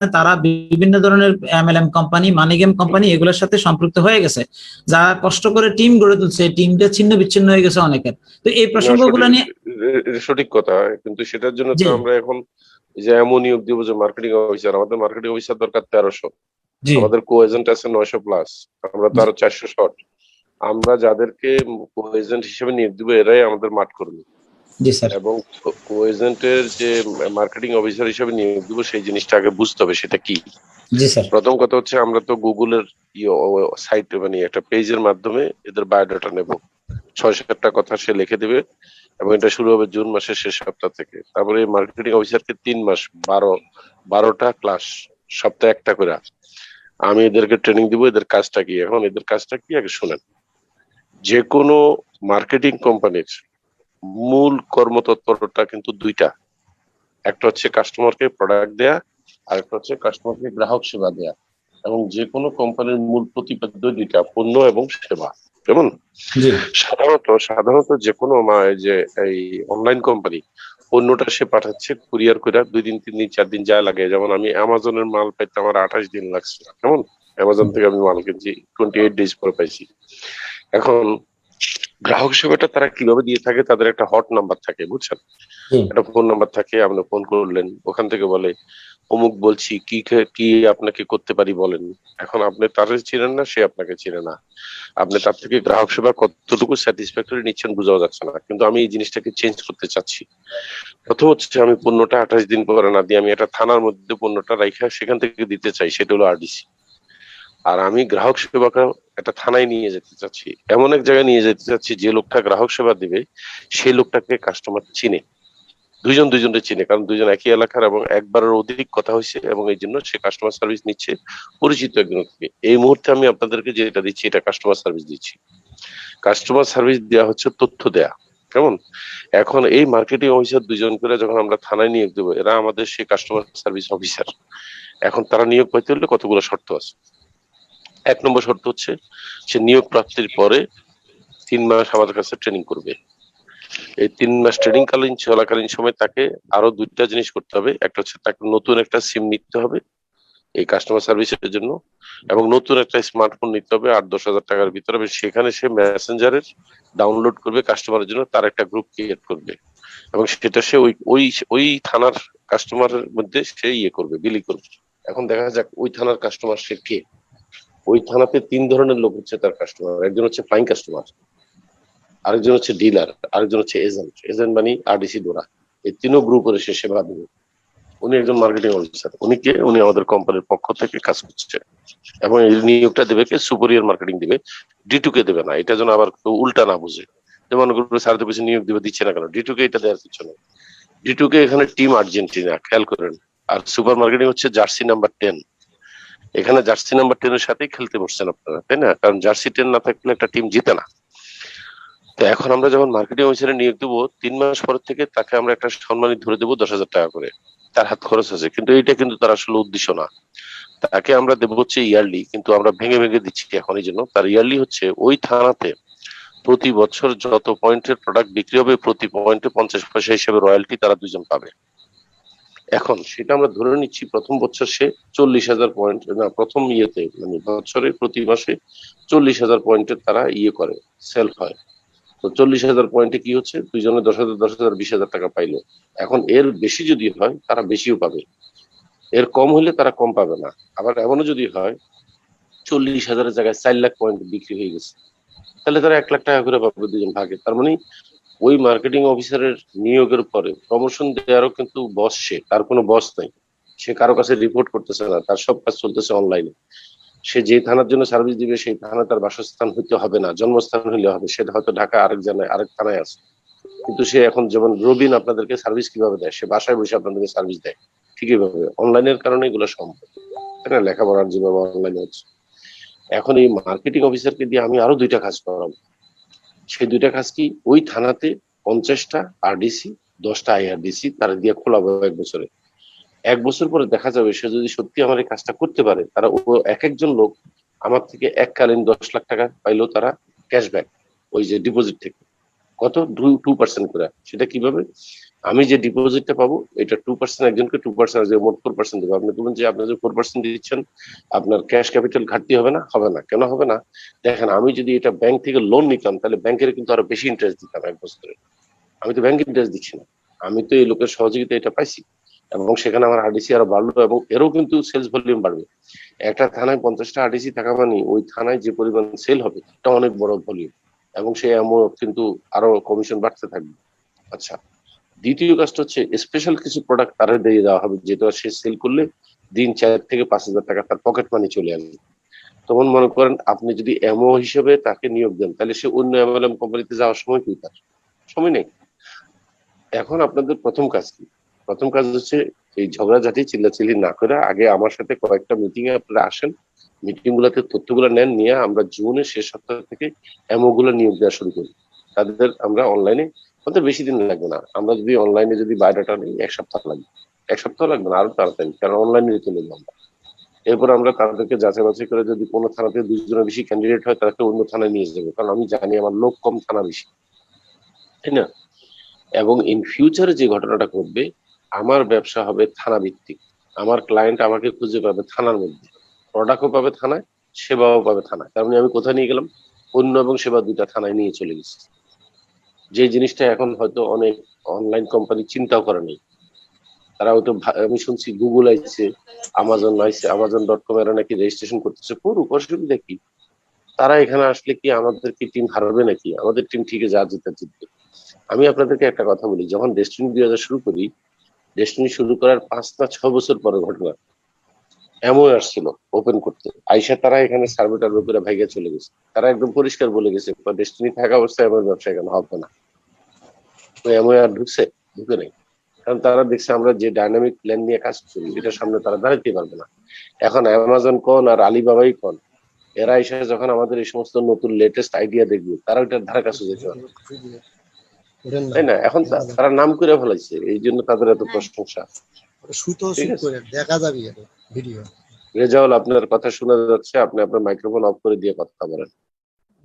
তারা বিভিন্ন ধরনের MLM company, money game company এগুলোর সাথে সম্পৃক্ত হয়ে গেছে, যারা কষ্ট করে টিম গড়ে তুলছে, টিমটা ছিন্ন বিচ্ছিন্ন হয়ে গেছে অনেকের। তো এই প্রসঙ্গগুলো নিয়ে সঠিক কথা, কিন্তু সেটার জন্য তো আমরা এখন যে এমন নিয়োগ দিব যে মার্কেটিং অফিসার, আমাদের মার্কেটিং অফিসার দরকার 1300, আমাদের কো এজেন্ট আছে 900+, আমরা তো আরো 400 শর্ট। আমরা যাদেরকে কো এজেন্ট হিসেবে নিয়োগ দিব এরাই আমাদের মাঠ কর্মী। জি স্যার। এবং কো এজেন্টের যে মার্কেটিং অফিসার হিসেবে নিয়োগ দিব সেই জিনিসটা আগে বুঝতে হবে সেটা কি। জি স্যার। প্রথম কথা হচ্ছে আমরা তো গুগলের সাইট মানে একটা পেজের মাধ্যমে এদের বায়োডাটা নেব, 6-7টা কথা সে লিখে দেবে, এবং এটা শুরু হবে জুন মাসের শেষ সপ্তাহ থেকে। তারপরে মার্কেটিং অফিসারকে 3 মাস 12টা ক্লাস, সপ্তাহে একটা করে আমি এদেরকে ট্রেনিং দিব। এদের কাজটা কি, এখন এদের কাজটা কি আগে শুনেন। যে কোনো মার্কেটিং কোম্পানির মূল কর্মতৎপরতা কিন্তু দুইটা, একটা হচ্ছে কাস্টমারকে প্রোডাক্ট দেয়া, আর একটা হচ্ছে কাস্টমারকে গ্রাহক সেবা দেয়া। এবং যে কোনো কোম্পানির মূল প্রতিপাদ্য দুইটা, পণ্য এবং সেবা। কেমন? সাধারণত যে কোনো যে এই অনলাইন কোম্পানি পণ্যটা সে পাঠাচ্ছে কুরিয়ার করে 2 দিন 3 দিন 4 দিন যা লাগে। যেমন আমি অ্যামাজনের মাল পাইতে আমার 28 দিন লাগছে, কেমন? অ্যামাজন থেকে আমি মাল কিনছি 28 ডেজ পরে পাইছি। এখন গ্রাহক সেবাটা তারা কিভাবে দিয়ে থাকে, তাদের একটা হট নাম্বার থাকে, বুঝছেন? একটা ফোন নাম্বার থাকে, আপনি ফোন করলেন, ওখান থেকে বলে অমুক বলছি, কি আপনাকে করতে পারি বলেন। এখন আপনি তারে চিনেন না, সে আপনাকে চিনে না, আপনি তার থেকে গ্রাহক সেবা কতটুকু স্যাটিসফ্যাক্টরি নিচ্ছেন বোঝাও যাচ্ছে না। কিন্তু আমি এই জিনিসটাকে চেঞ্জ করতে চাচ্ছি। প্রথম হচ্ছে আমি পণ্যটা 28 দিন পরে না দিয়ে আমি একটা থানার মধ্যে পণ্যটা রাইখা সেখান থেকে দিতে চাই, সেটা হলো আরডিসি। আর আমি গ্রাহক সেবাকে একটা থানায় নিয়ে যেতে চাচ্ছি, এমন এক জায়গায় নিয়ে যেতে চাচ্ছি যে লোকটা গ্রাহক সেবা দিবে সেই লোকটাকে কাস্টমার চিনে, দুজনকে চিনে, কারণ দুজন একই এলাকার এবং একবারের অধিক কথা হয়েছে, এবং এই জন্য সে কাস্টমার সার্ভিস নিচ্ছে পরিচিত একজন থেকে। এই মুহূর্তে আমি আপনাদেরকে যেটা দিচ্ছি এটা কাস্টমার সার্ভিস দিচ্ছি। কাস্টমার সার্ভিস দেওয়া হচ্ছে তথ্য দেয়া, কেমন? এখন এই মার্কেটিং অফিসার দুজন করে যখন আমরা থানায় নিয়োগ দেবো, এরা আমাদের সেই কাস্টমার সার্ভিস অফিসার। এখন তারা নিয়োগ পাইতে হলে কতগুলো শর্ত আছে। 1 নম্বর শর্ত হচ্ছে সে নিয়োগ প্রাপ্তির পরে 3 মাস আমাদের কাছে ট্রেনিং করবে। এই 3 মাস ট্রেনিং চলাকালীন সময় তাকে আরো 2টা জিনিস করতে হবে। একটা হচ্ছে তাকে নতুন একটা সিম নিতে হবে এই কাস্টমার সার্ভিসের জন্য, এবং নতুন একটা স্মার্টফোন নিতে হবে 8-10 হাজার টাকার ভিতরে। সেখানে সে মেসেঞ্জারের ডাউনলোড করবে কাস্টমারের জন্য, তার একটা গ্রুপ ক্রিয়েট করবে, এবং সেটা সে ওই থানার কাস্টমারের মধ্যে সে করবে, বিলি করবে। এখন দেখা যাক ওই থানার কাস্টমার সে কে। ওই থানাতে 3 ধরনের লোক হচ্ছে তার কাস্টমার। একজন হচ্ছে ফ্লাইং কাস্টমার, আরেকজন হচ্ছে ডিলার, আরেকজন হচ্ছে এজেন্ট। এজেন্ট মানে আরডিসি দোরা। এই 3 গ্রুপের সে সেবা দেবে। উনি একজন মার্কেটিং অফিসার। উনি কে? উনি আমাদের কোম্পানির পক্ষ থেকে কাজ করছে, এবং এই নিয়োগটা দেবে কে? সুপেরিয়র মার্কেটিং দিবে, ডিটু কে দেবে না। এটা যেন আবার কেউ উল্টা না বুঝে, যেমন স্যারদের পিছনে নিয়োগ দিবে, দিচ্ছে না কেন, ডিটু কে এটা দেওয়ার কিছু নেই। ডিটু কে এখানে টিম আর্জেন্টিনা, খেয়াল করেন। আর সুপার মার্কেটিং হচ্ছে জার্সি নাম্বার 10। এখানে জার্সি নাম্বার 10 এর সাথেই খেলতে বসছেন আপনারা, তাই না? কারণ জার্সি 10 না থাকলে একটা টিম জিতে না। তো এখন আমরা যখন মার্কেটিং অফিসারে নিয়োগ দেবো 3 মাস পর থেকে তাকে আমরা একটা সম্মানী ধরে দেবো 10,000 টাকা করে, তার হাত খরচ আছে। কিন্তু এইটা কিন্তু তার আসলে উদ্দেশ্য না। তাকে আমরা দেবো হচ্ছে ইয়ারলি, কিন্তু আমরা ভেঙে ভেঙে দিচ্ছি এখন। এই জন্য তার ইয়ারলি হচ্ছে ওই থানাতে প্রতি বছর যত পয়েন্টের প্রোডাক্ট বিক্রি হবে প্রতি পয়েন্টে 50 পয়সা হিসেবে রয়্যালটি তারা দুজন পাবে। এখন সেটা আমরা ধরে নিচ্ছি প্রথম বছর সে 40,000 পয়েন্ট, না প্রথম ইয়েতে মানে বছরে প্রতি মাসে 40,000 পয়েন্টের তারা করে, সেল হয়। তো 40,000 পয়েন্টে কি হচ্ছে, দুইজনে 10,000 10,000 20,000 টাকা পাইলো। এখন এর বেশি যদি হয় তারা বেশিও পাবে, এর কম হলে তারা কম পাবে না। আবার এমনও যদি হয় 40,000-এর জায়গায় 4 লাখ পয়েন্ট বিক্রি হয়ে গেছে, তাহলে তারা 1 লাখ টাকা করে পাবে দুজন ভাগে। তার মানে ওই মার্কেটিং অফিসারের নিয়োগের পরে প্রমোশন দেওয়ারও কিন্তু বস সে, তার কোনো বস নাই। সে কারো কাছে রিপোর্ট করতেছে না, তার সব কাজ চলতেছে অনলাইনে। সে যে থানার জন্য সার্ভিস দিবে সেই থানা তার বাসস্থান হইতে হবে না, জন্মস্থান হইলে হবে। সেটা হয়তো ঢাকা আরেক জায়গায় আরেক থানায় আছে, কিন্তু সে এখন যেমন রবিন আপনাদেরকে সার্ভিস কিভাবে দেয়, সে বাসায় বসে আপনাদেরকে সার্ভিস দেয়, ঠিক এইভাবে অনলাইনের কারণে এগুলো সম্ভব, তাই না? লেখাপড়ার যেভাবে অনলাইনে হচ্ছে। এখন এই মার্কেটিং অফিসারকে দিয়ে আমি আরো 2টা কাজ করাবো। সেই 2টা কাজ কি? ওই থানাতে 50টা আরডিসি, 10টা আইআরডিসি তারা দিয়ে খোলাবো 1 বছরে। 1 বছর পরে দেখা যাবে সে যদি সত্যি আমার এই কাজটা করতে পারে, তারা এক একজন লোক আমার থেকে এককালীন 10 লাখ টাকা পাইলেও তারা ক্যাশব্যাক, ওই যে ডিপোজিট থেকে কত 2% করে। সেটা কিভাবে? আমি যে ডিপোজিটটা পাবো এটা 2% একজনকে, 2% মোট 4% দেবো। আপনি বলবেন যে আপনি যে 4% দিচ্ছেন আপনার ক্যাশ ক্যাপিটাল ঘাটতি হবে না? হবে না। কেন হবে না? দেখেন, আমি যদি এটা ব্যাংক থেকে লোন নিতাম তাহলে ব্যাংকের কিন্তু আরো বেশি ইন্টারেস্ট দিতাম এক বছরে। আমি তো ব্যাংক ইন্টারেস্ট দিচ্ছি না, আমি তো এই লোকের সহযোগিতা এটা পাইছি, এবং সেখানে আমার আরডিসি আরো বাড়লো, এবং এরও কিন্তু সেলস ভলিউম বাড়বে। একটা থানায় 50টা আরডিসি থাকা মানে ওই থানায় যে পরিমাণ সেল হবে এটা অনেক বড় ভলিউম, এবং সেই অ্যামাউন্ট কিন্তু আরো কমিশন বাড়তে থাকবে। আচ্ছা, দ্বিতীয় কাজটা হচ্ছে স্পেশাল কিছু প্রোডাক্ট তারা দিয়ে দেওয়া হবে, যেটা সে সেল করলে দিন 4 থেকে 5 হাজার টাকা তার পকেট মানি চলে আসবে। তখন মনে করেন আপনি যদি এমও হিসেবে তাকে নিয়োগ দেন তাহলে সে অন্য এমএলএম কোম্পানিতে যাওয়ার সময় কি তার সময় নেই। এখন আপনাদের প্রথম কাজ কি? প্রথম কাজ হচ্ছে এই ঝগড়াঝাটি চিল্লাচিল্লি না করে আগে আমার সাথে কয়েকটা মিটিং এ আপনারা আসেন, মিটিং গুলাতে তথ্যগুলো নেন, নিয়ে আমরা জুনের শেষ সপ্তাহ থেকে এমও গুলো নিয়োগ দেওয়া শুরু করি। তাদের আমরা অনলাইনে, আমাদের বেশি দিন লাগবে না, আমরা যদি অনলাইনে যদি বায়োডাটা নিই 1 সপ্তাহ লাগবে। 1 সপ্তাহ লাগবে না, আরো তাড়াতাড়ি, কারণ অনলাইনে নিতে নেবো আমরা। এরপর আমরা তাদেরকে যাচাই বাছাই করে যদি কোনো থানাতে 2 জনের বেশি ক্যান্ডিডেট হয় তাদেরকে অন্য থানায় নিয়ে যাবো, কারণ আমি জানি আমার লোক কম, থানা বেশি, তাই না? এবং ইন ফিউচারে যে ঘটনাটা ঘটবে, আমার ব্যবসা হবে থানা ভিত্তিক। আমার ক্লায়েন্ট আমাকে খুঁজে পাবে থানার মধ্যে, প্রোডাক্টও পাবে থানায়, সেবাও পাবে থানায়। তার মানে আমি কোথায় নিয়ে গেলাম? পণ্য এবং সেবা দুইটা থানায় নিয়ে চলে গেছি। যে জিনিসটা এখন হয়তো অনেক অনলাইন কোম্পানি চিন্তাও করে নেই। তারা হয়তো আমি শুনছি গুগল আইছে, আমাজন আইছে, Amazon.com এরা নাকি রেজিস্ট্রেশন করতেছে, করুক, অসুবিধা কি? তারা এখানে আসলে কি আমাদের কি টিম হারাবে নাকি? আমাদের টিম ঠিকই যা জিতে জিতবে। আমি আপনাদেরকে একটা কথা বলি, যখন ডেস্টিনি 2000 শুরু করি, ডেস্টিনি শুরু করার 5 না 6 বছর পরে ঘটনা, এমন আসছিল ওপেন করতে, আইসা তারা এখানে সার্ভে টার্ভে করে ভাইগা চলে গেছে। তারা একদম পরিষ্কার বলে গেছে ডেস্টিনি থাকা অবস্থায় আমার ব্যবসা এখানে হবে না। তো এমন আর ঢুকছে? ঢুকে নাই, কারণ তারা দেখছে আমরা যে ডাইনামিক প্ল্যান নিয়ে কাজ করি এটার সামনে তারা দাঁড়াতে পারবে না। এখন অ্যামাজন কোন আর আলিবাবাই কোন, এরা এসে যখন আমাদের এই সমস্ত নতুন লেটেস্ট আইডিয়া দেখবে, তারা ওইটার ধারে কাছে যেতে পারবে, তাই না? এখন তারা নাম করে ফেলাইছে, এই জন্য তাদের এত প্রশংসা। ঠিক আছে, দেখা যাবে ভিডিও। রেজাউল, আপনার কথা শোনা যাচ্ছে, আপনি আপনার মাইক্রোফোন অফ করে দিয়ে কথা বলেন।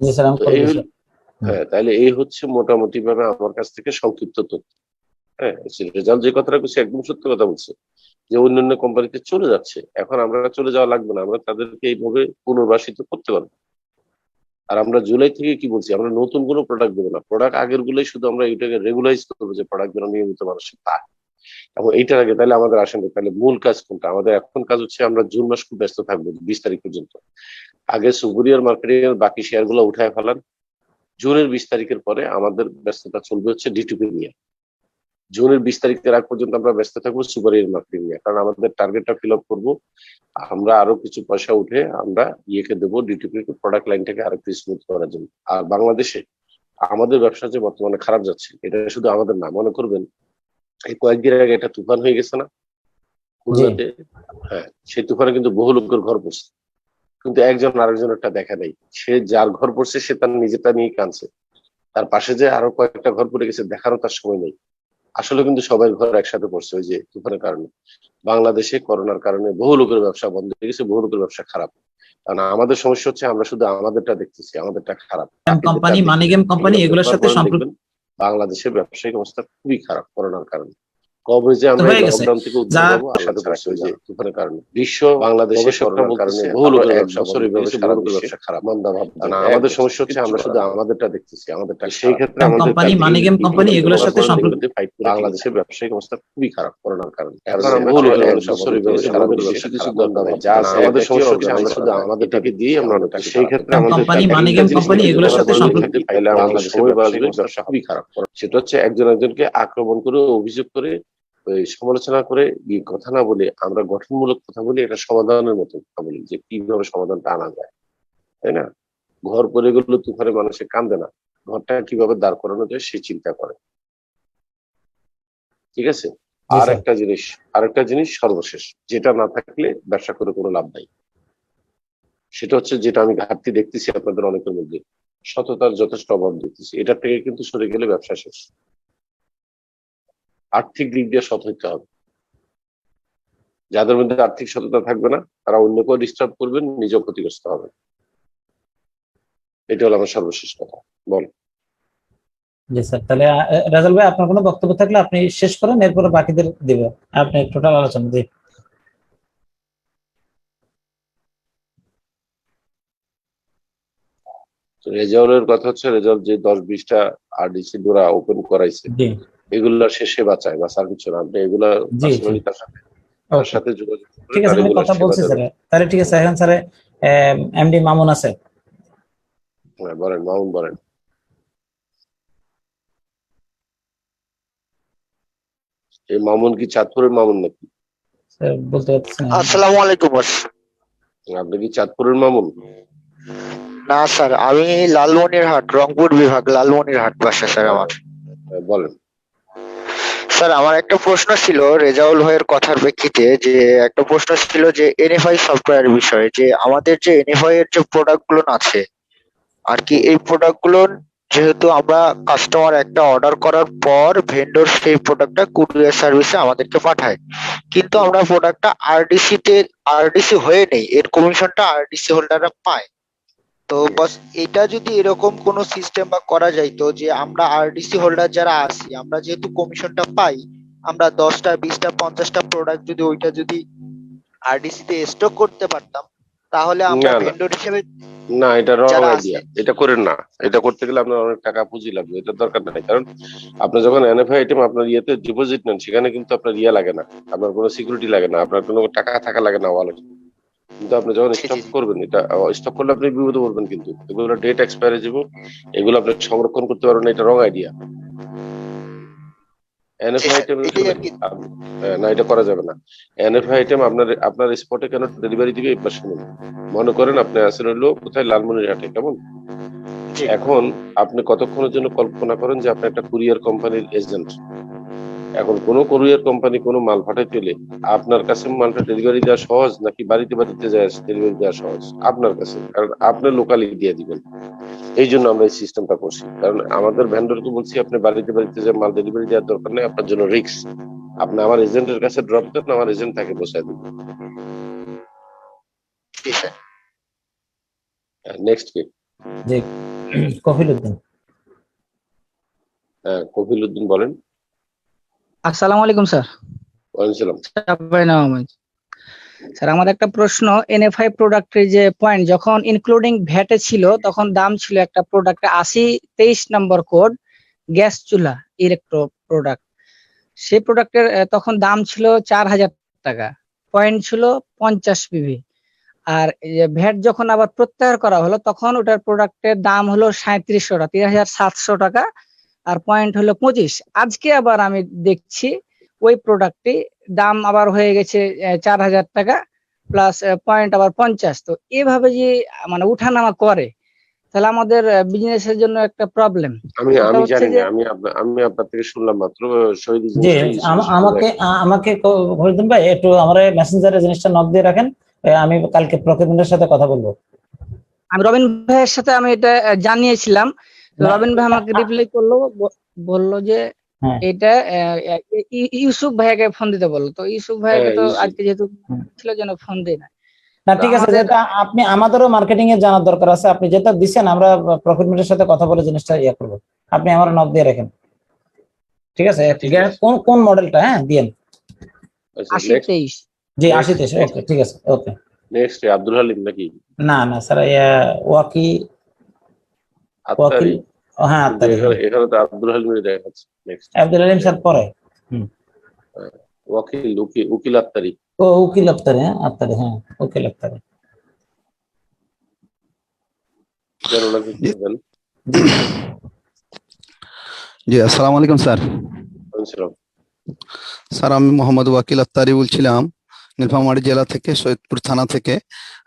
জি স্যার, আমি তো করে এই দিচ্ছি। হ্যাঁ, তাহলে এই হচ্ছে মোটামুটি ভাবে আমার কাছ থেকে সংক্ষিপ্ত তথ্য। হ্যাঁ, রেজাউল যে কথাটা বলছে একদম সত্য কথা বলছে, যে অন্যান্য কোম্পানিতে চলে যাচ্ছে, এখন আমরা চলে যাওয়া লাগবে না, আমরা তাদেরকে এইভাবে পুনর্বাসিত করতে পারবো। আর আমরা জুলাই থেকে কি বলছি, আমরা নতুন কোনো প্রোডাক্ট দেবো না, প্রোডাক্ট আগের গুলোই শুধু আমরা এটাকে রেগুলাইজ করবো, যে প্রোডাক্ট যেন নিয়মিত মানুষের পায়। এবং এইটার আগে তাহলে আমাদের আসেন, তাহলে মূল কাজ কোনটা? আমাদের এখন কাজ হচ্ছে আমরা জুন মাস খুব ব্যস্ত থাকবো 20 তারিখ পর্যন্ত। আগে সুপিরিয়র মার্কেটিং এর বাকি শেয়ার গুলো উঠায় ফেলান। জুনের 20 তারিখের পরে আমাদের ব্যস্ততা চলবে হচ্ছে ডিটিপি নিয়ে। জুনের 20 তারিখের আগ পর্যন্ত আমরা ব্যস্ত থাকবো সুপারিয়র মার্কেটিং নিয়ে, কারণ আমাদের টার্গেটটা ফিল আপ করবো। আমরা আরো কিছু পয়সা উঠে আমরা ইয়েকে দেবো, ডিটিপি প্রোডাক্ট লাইনটাকে আরো একটু স্মুথ করার জন্য। আর বাংলাদেশে আমাদের ব্যবসা যে বর্তমানে খারাপ যাচ্ছে, এটা শুধু আমাদের না, মনে করবেন এই কয়েকদিন আগে একটা তুফান হয়ে গেছে না খুলনাতে? হ্যাঁ, সেই তুফানে কিন্তু বহু লোকের ঘর পড়ছে, কিন্তু একজন আরেকজনেরটা দেখা নেই। সে যার ঘর পড়ছে সে তার নিজেরটা নিয়ে কাঁদছে, তার পাশে যে আরো কয়েকটা ঘর পড়ে গেছে দেখারও তার সময় নেই। আসলে কিন্তু সবাই ঘর একসাথে পড়ছে ওই যে তুফানের কারণে। বাংলাদেশে করোনার কারণে বহু লোকের ব্যবসা বন্ধ হয়ে গেছে, বহু লোকের ব্যবসা খারাপ। কারণ আমাদের সমস্যা হচ্ছে আমরা শুধু আমাদেরটা দেখতেছি, আমাদেরটা খারাপ, কোম্পানি, মানিগেম কোম্পানি এগুলোর সাথে সম্পর্ক দেখবেন বাংলাদেশের ব্যবসায়িক অবস্থা খুবই খারাপ করোনার কারণে। কবে যে আমরা হয়ে গেছে, লকডাউন থেকে উদ্ধার যা পাবো আশা করছি, ওই যে তুফানের কারণে বিশ্ব বাংলাদেশের করোনার কারণে বহু লোকের ব্যবসা বছর এইভাবে সারা ব্যবসা খারাপ, মন্দা ভাব। আমাদের সমস্যা হচ্ছে আমরা শুধু আমাদেরটা দেখতেছি, আমাদেরটা সেই ক্ষেত্রে আমাদের কোম্পানি, মানিগেম কোম্পানি এগুলোর সাথে সম্পর্ক। বাংলাদেশের ব্যবসায়িক অবস্থা খুবই খারাপ করোনার কারণে। এখন বহু লোকের বছর এইভাবে সারা বেশি কিছু মন্দা ভাব যা আছে। আমাদের সমস্যা হচ্ছে আমরা শুধু আমাদেরটাকে দিয়ে আমরা অনেকটা, সেই ক্ষেত্রে আমাদের কোম্পানি, মানিগেম কোম্পানি এগুলোর সাথে সম্পর্ক। তাহলে আমাদের সময় বাঁচবে, ব্যবসা খুবই খারাপ। সেটা হচ্ছে একজন একজনকে আক্রমণ করে, অভিযোগ করে, ওই সমালোচনা করে কথা না বলে আমরা গঠনমূলক কথা বলি, এটা সমাধানের মতো কথা বলি, যে কিভাবে সমাধানটা আনা যায়, তাই না? ঘর পড়ে গেলে তুফানে মানুষে কান্দে না, ঘরটা কিভাবে দাঁড় করানো যায় সে চিন্তা করে। ঠিক আছে, আরেকটা জিনিস সর্বশেষ, যেটা না থাকলে ব্যবসা করে কোনো লাভ নাই, সেটা হচ্ছে যেটা আমি ঘাটতি দেখতেছি আপনাদের অনেকের মধ্যে, সততার যথেষ্ট অভাব দেখতেছি। এটা থেকে কিন্তু সরে গেলে ব্যবসা শেষ। আর্থিক দিক দিয়ে সৎ হইতে হবে। যাদের মধ্যে আর্থিক সততা থাকবে না তারা অন্যকেও ডিস্টার্ব করবেন, নিজেও ক্ষতিগ্রস্ত হবে। এটা হলো আমার সর্বশেষ কথা। বল। জি স্যার, তাহলে রাজাল ভাই আপনার কোনো বক্তব্য থাকলে আপনি শেষ করেন, এরপরে বাকিদের দিবে আপনি টোটাল আলোচনা জি। তো রেজাউলের কথা হচ্ছে, রেজাউল যে 10-20টা আরডিসি ডোরা ওপেন করাইছে, জি এগুলা শেষে বাঁচায় বা আর কিছু না। আপনি এগুলা জি জি পার্সোনালি তার ওকে, সাথে যোগাযোগ করে ঠিক আছে, তার আমি এগুলা কথা সেবা বলছি স্যার। দেবেন। তাহলে ঠিক আছে, এখন স্যার এমডি মামুন আছে। হ্যাঁ, বলেন মামুন, বলেন। এই মামুন কি চাঁদপুরের মামুন নাকি? স্যার বলতে পারতেছি না। আসসালামু আলাইকুম বস। আপনি কি চাঁদপুরের মামুন? না স্যার, আমি লালমনিরহাট, রংপুর বিভাগ, লালমনিরহাট বাসা স্যার আমার। হ্যাঁ, বলেন। স্যার আমার একটা প্রশ্ন ছিল রেজাউল ভাইয়ের কথার প্রেক্ষিতে, যে একটা প্রশ্ন ছিল যে এনএফআই সফটওয়্যার বিষয়ে, যে আমাদের যে এনএফআই এর যে প্রোডাক্ট গুলো আছে আর কি, এই প্রোডাক্ট গুলো যেহেতু আমরা কাস্টমার একটা অর্ডার করার পর ভেন্ডর সেই প্রোডাক্টটা কুরিয়ার সার্ভিসে আমাদেরকে পাঠায়, কিন্তু আমরা প্রোডাক্টটা আরডিসি হয়ে নেই, এর কমিশনটা আরডিসি হোল্ডাররা পায়। তো বস, এটা যদি এরকম কোন সিস্টেম বা করা যাইতো যে আমরা আরডিসি হোল্ডার যারা আছি, আমরা যেহেতু কমিশনটা পাই, আমরা 10টা 20টা 50টা প্রোডাক্ট যদি ওইটা যদি আরডিসি তে স্টক করতে পারতাম, তাহলে আমরা না না ভেন্ডর হিসেবে না, এটা রং যারা আইডিয়া, আছে। এটা করেন না। এটা করতে গেলে আপনার অনেক টাকা পুঁজি লাগবে, এটা দরকার নাই। কারণ আপনি যখন এনএফআই আইটেম আপনার ইয়েতে ডিপোজিট নেন, সেখানে কিন্তু আপনার ইয়ে লাগে না, আপনার কোনো সিকিউরিটি লাগে না, আপনার কোনো টাকা থাকা লাগে না ওয়ালেট। কিন্তু আপনি যখন জি জি স্টক জি। করবেন, এটা স্টক করলে আপনি বিপদে পড়বেন, কিন্তু এগুলো ডেট এক্সপায়ারে যাব, এগুলো আপনি সংরক্ষণ করতে পারবেন না, এটা রং আইডিয়া। জি এনএফআই স্যার, আইটেম এটাই আর কি। না, এটা করা যাবে না। এনএফআই আইটেম আপনার আপনার স্পটে কেন ডেলিভারি দিবে এবার শুনুন। মনে করেন আপনি আছেন হলো কোথায়, লালমনিরহাটে, কেমন? জি এখন আপনি কতক্ষণের জন্য কল্পনা করেন যে আপনি একটা কুরিয়ার কোম্পানির এজেন্ট। এখন কোন কুরিয়ার কোম্পানি কোনো মাল পাঠাইতে হলে আপনার কাছে মালটা ডেলিভারি দেওয়া সহজ, নাকি বাড়িতে বাড়িতে যায় ডেলিভারি দেওয়া সহজ? আপনার কাছে, কারণ আপনি লোকালি দিয়ে দিবেন। এই জন্য আমরা এই সিস্টেমটা করছি, কারণ আমাদের ভেন্ডরকে বলছি আপনি বাড়িতে বাড়িতে যে মাল ডেলিভারি দেওয়ার দরকার নেই, আপনার জন্য রিস্ক। আপনি আমার এজেন্টের কাছে ড্রপ দেন, আমার এজেন্ট তাকে পৌঁছায় দিবে। জি স্যার। নেক্সট কে? জি কফিল উদ্দিন। কফিল উদ্দিন, বলেন। আসসালামু আলাইকুম স্যার। ওয়ালাইকুম। স্যার আমার একটা প্রশ্ন, এনএফআই প্রোডাক্টের যে পয়েন্ট যখন ইনক্লুডিং ভ্যাটে ছিল তখন দাম ছিল একটা প্রোডাক্টে 80-23 নম্বর কোড গ্যাস চুলা ইলেকট্রো প্রোডাক্ট, সেই প্রোডাক্টের তখন দাম ছিল 4000 টাকা, পয়েন্ট ছিল 50 পিভি। আর ভ্যাট যখন আবার প্রত্যাহার করা হলো তখন ওটার প্রোডাক্টের দাম হলো 3700 টাকা, 3700 টাকা, আর পয়েন্ট হলো 25। আজকে আবার আমি দেখছি ওই প্রোডাক্টটি দাম আবার হয়ে গেছে 4000 টাকা প্লাস পয়েন্ট আবার 50। তো এভাবে যে মানে উঠানামা করে, তাহলে আমাদের বিজনেসের জন্য একটা প্রবলেম। আমি এটা আমি হচ্ছে জানি যে না, আমি আপনার থেকে শুনলাম মাত্র। শহীদ জি জিনিসটা আমাকে আমাকে ফরিদুন ভাই একটু আমার মেসেঞ্জারে জিনিসটা নক দিয়ে রাখেন, আমি কালকে প্রকৃতির সাথে কথা বলবো। আমি রবিন ভাইয়ের সাথে আমি এটা জানিয়েছিলাম, তো না, রবিন ভাই আমাকে রিপ্লাই করলো, বললো যে হ্যাঁ এটা ইউসুফ ভাইয়াকে ফোন দিতে বললো। তো ইউসুফ ভাইয়াকে তো আজকে যেহেতু ছিল যেন ফোন দেয় না। না তো ঠিক আছে, আমাদের যেটা আপনি আমাদেরও মার্কেটিং এর জানার দরকার আছে, আপনি যেটা দিচ্ছেন আমরা প্রফিটমেন্টের সাথে কথা বলে জিনিসটা ইয়ে করবো, আপনি আমার নক দিয়ে রাখেন, ঠিক আছে? কোন কোন মডেলটা হ্যাঁ দিয়েন? 80-23। জি Next. 80-23, ওকে ঠিক আছে ওকে। নেক্সট আব্দুল হালিম নাকি? না না স্যার, ওয়াকিল, আত্তারি। হ্যাঁ কিন্তু আত্তারি, হ্যাঁ এখানে তো আব্দুল হালিমের দেখাচ্ছে। নেক্সট আব্দুল আলিম স্যার পরে। ওয়াকিল, উকিল আত্তারি। ও উকিল আত্তারি, হ্যাঁ আত্তারি, হ্যাঁ উকিল আত্তারি। দেন ওনাকে কি দেন? জি আসসালামু আলাইকুম স্যার। বলছিলাম। স্যার আমি মোহাম্মদ ওয়াকিল আত্তারি বলছিলাম, নীলফামারী জেলা থেকে, সৈয়দপুর থানা থেকে।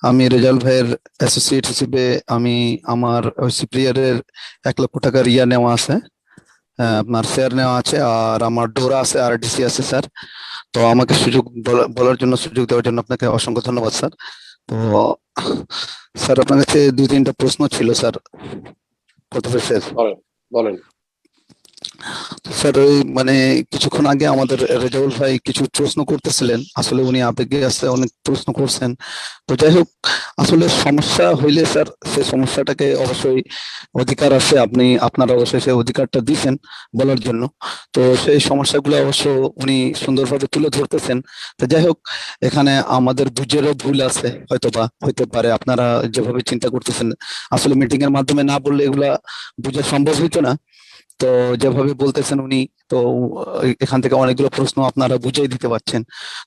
আমি রেজাউল ভাইয়ের অ্যাসোসিয়েট হিসেবে আমি আমার ওই সিপ্রিয়ারের 1 লক্ষ টাকা রিয়া নেওয়া আছে, আপনার শেয়ার নেওয়া আছে, আর আমার ডোরা আছে, আরডিসি আছে স্যার। তো আমাকে বলার জন্য, সুযোগ দেওয়ার জন্য আপনাকে অসংখ্য ধন্যবাদ স্যার। তো স্যার আপনার কাছে 2-3টা প্রশ্ন ছিল স্যার, প্রথমে স্যার। বলেন। স্যার ওই মানে কিছুক্ষণ আগে আমাদের রেজাউল ভাই কিছু প্রশ্ন করতেছিলেন, আসলে উনি আবেগে আছে অনেক প্রশ্ন করছেন। তো যাই হোক, আসলে সমস্যা হইলে স্যার সেই সমস্যাটাকে অবশ্যই অধিকার আছে, আপনারা অবশ্যই সেই অধিকারটা দিচ্ছেন বলার জন্য। তো সেই সমস্যাগুলো অবশ্য উনি সুন্দরভাবে তুলে ধরতেছেন। তো যাই হোক, এখানে আমাদের বুঝেরও ভুল আছে, হয়তো পারে আপনারা যেভাবে চিন্তা করতেছেন, আসলে মিটিং এর মাধ্যমে না বললে এগুলা বোঝা সম্ভব হইতো না। তো যেভাবে বলতেছেন উনি, তো এখান থেকে অনেকগুলো প্রশ্ন আপনারা বুঝিয়ে দিতে পারছেন।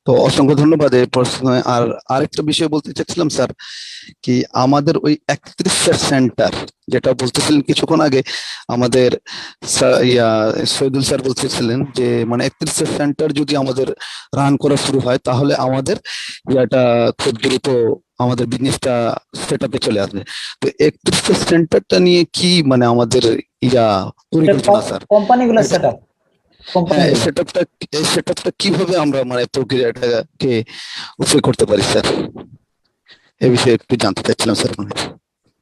তো অসংখ্য ধন্যবাদ এই প্রশ্ন। আর আরেকটা বিষয় বলতে চাচ্ছিলাম স্যার, কি আমাদের ওই 31 সেন্টার যেটা বলতেছিলেন কিছুক্ষণ আগে, আমাদের শহীদুল স্যার বলতেছিলেন যে মানে 31 সেন্টার যদি আমাদের রান করা শুরু হয়, তাহলে আমাদের ইয়াটা খুব দ্রুত আমাদের বিজনেসটা সেট আপে চলে আসবে। তো 31 সেন্টারটা নিয়ে কি মানে আমাদের ইয়া পরিকল্পনা স্যার? কোম্পানিগুলো সেট আপ, হ্যাঁ, এই কোম্পানিগুলো। সেটআপটা কিভাবে আমরা মানে প্রক্রিয়াটাকে উপরে করতে পারি স্যার? এ বিষয়ে একটু জানতে চাচ্ছিলাম স্যার।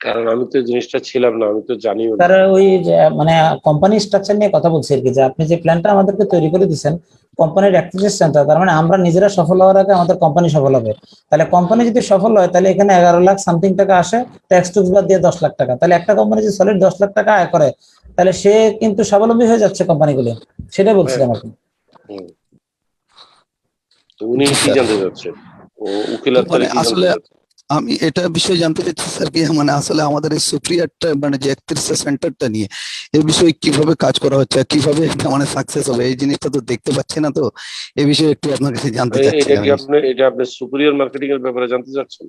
কারণ আমি তো এই জিনিসটা ছিলাম না, আমি তো জানিও না। তার ওই যে মানে কোম্পানি স্ট্রাকচার নিয়ে কথা বলছি আর কি, যে আপনি যে প্ল্যানটা আমাদেরকে তৈরি করে দিচ্ছেন কোম্পানির অ্যাক্টিভিটি সেন্টার, তার মানে আমরা নিজেরা সফল হওয়ার আগে আমাদের কোম্পানি সফল হবে। তাহলে কোম্পানি যদি সফল হয় তাহলে এখানে 11 লাখ সামথিং টাকা আসে, ট্যাক্স টুক্স বাদ দিয়ে 10 লাখ টাকা। তাহলে একটা কোম্পানি যদি সলিড 10 লাখ টাকা আয় করে, তাহলে সে কিন্তু স্বাবলম্বী হয়ে যাচ্ছে কোম্পানিগুলো। সেটাই হ্যাঁ, বলছিলাম আর কি। হুম। তো উনি জি কি স্যার। জানতে চাচ্ছেন? ও তো উকিলার মানে কি জানতে আসলে চাচ্ছেন? আমি এটা বিষয়ে জানতে চাচ্ছি স্যার, কি মানে আসলে আমাদের এই সুপ্রিয়ারটা মানে যে 31 সেন্টারটা নিয়ে এই বিষয়ে কিভাবে কাজ করা হচ্ছে আর কিভাবে এটা মানে সাকসেস হবে, এই জিনিসটা তো দেখতে পাচ্ছি না। তো এই বিষয়ে একটু আপনার কাছে জানতে এটা চাচ্ছিলাম। কি এটা আপনি সুপিরিয়র মার্কেটিং এর ব্যাপারে জানতে চাচ্ছেন?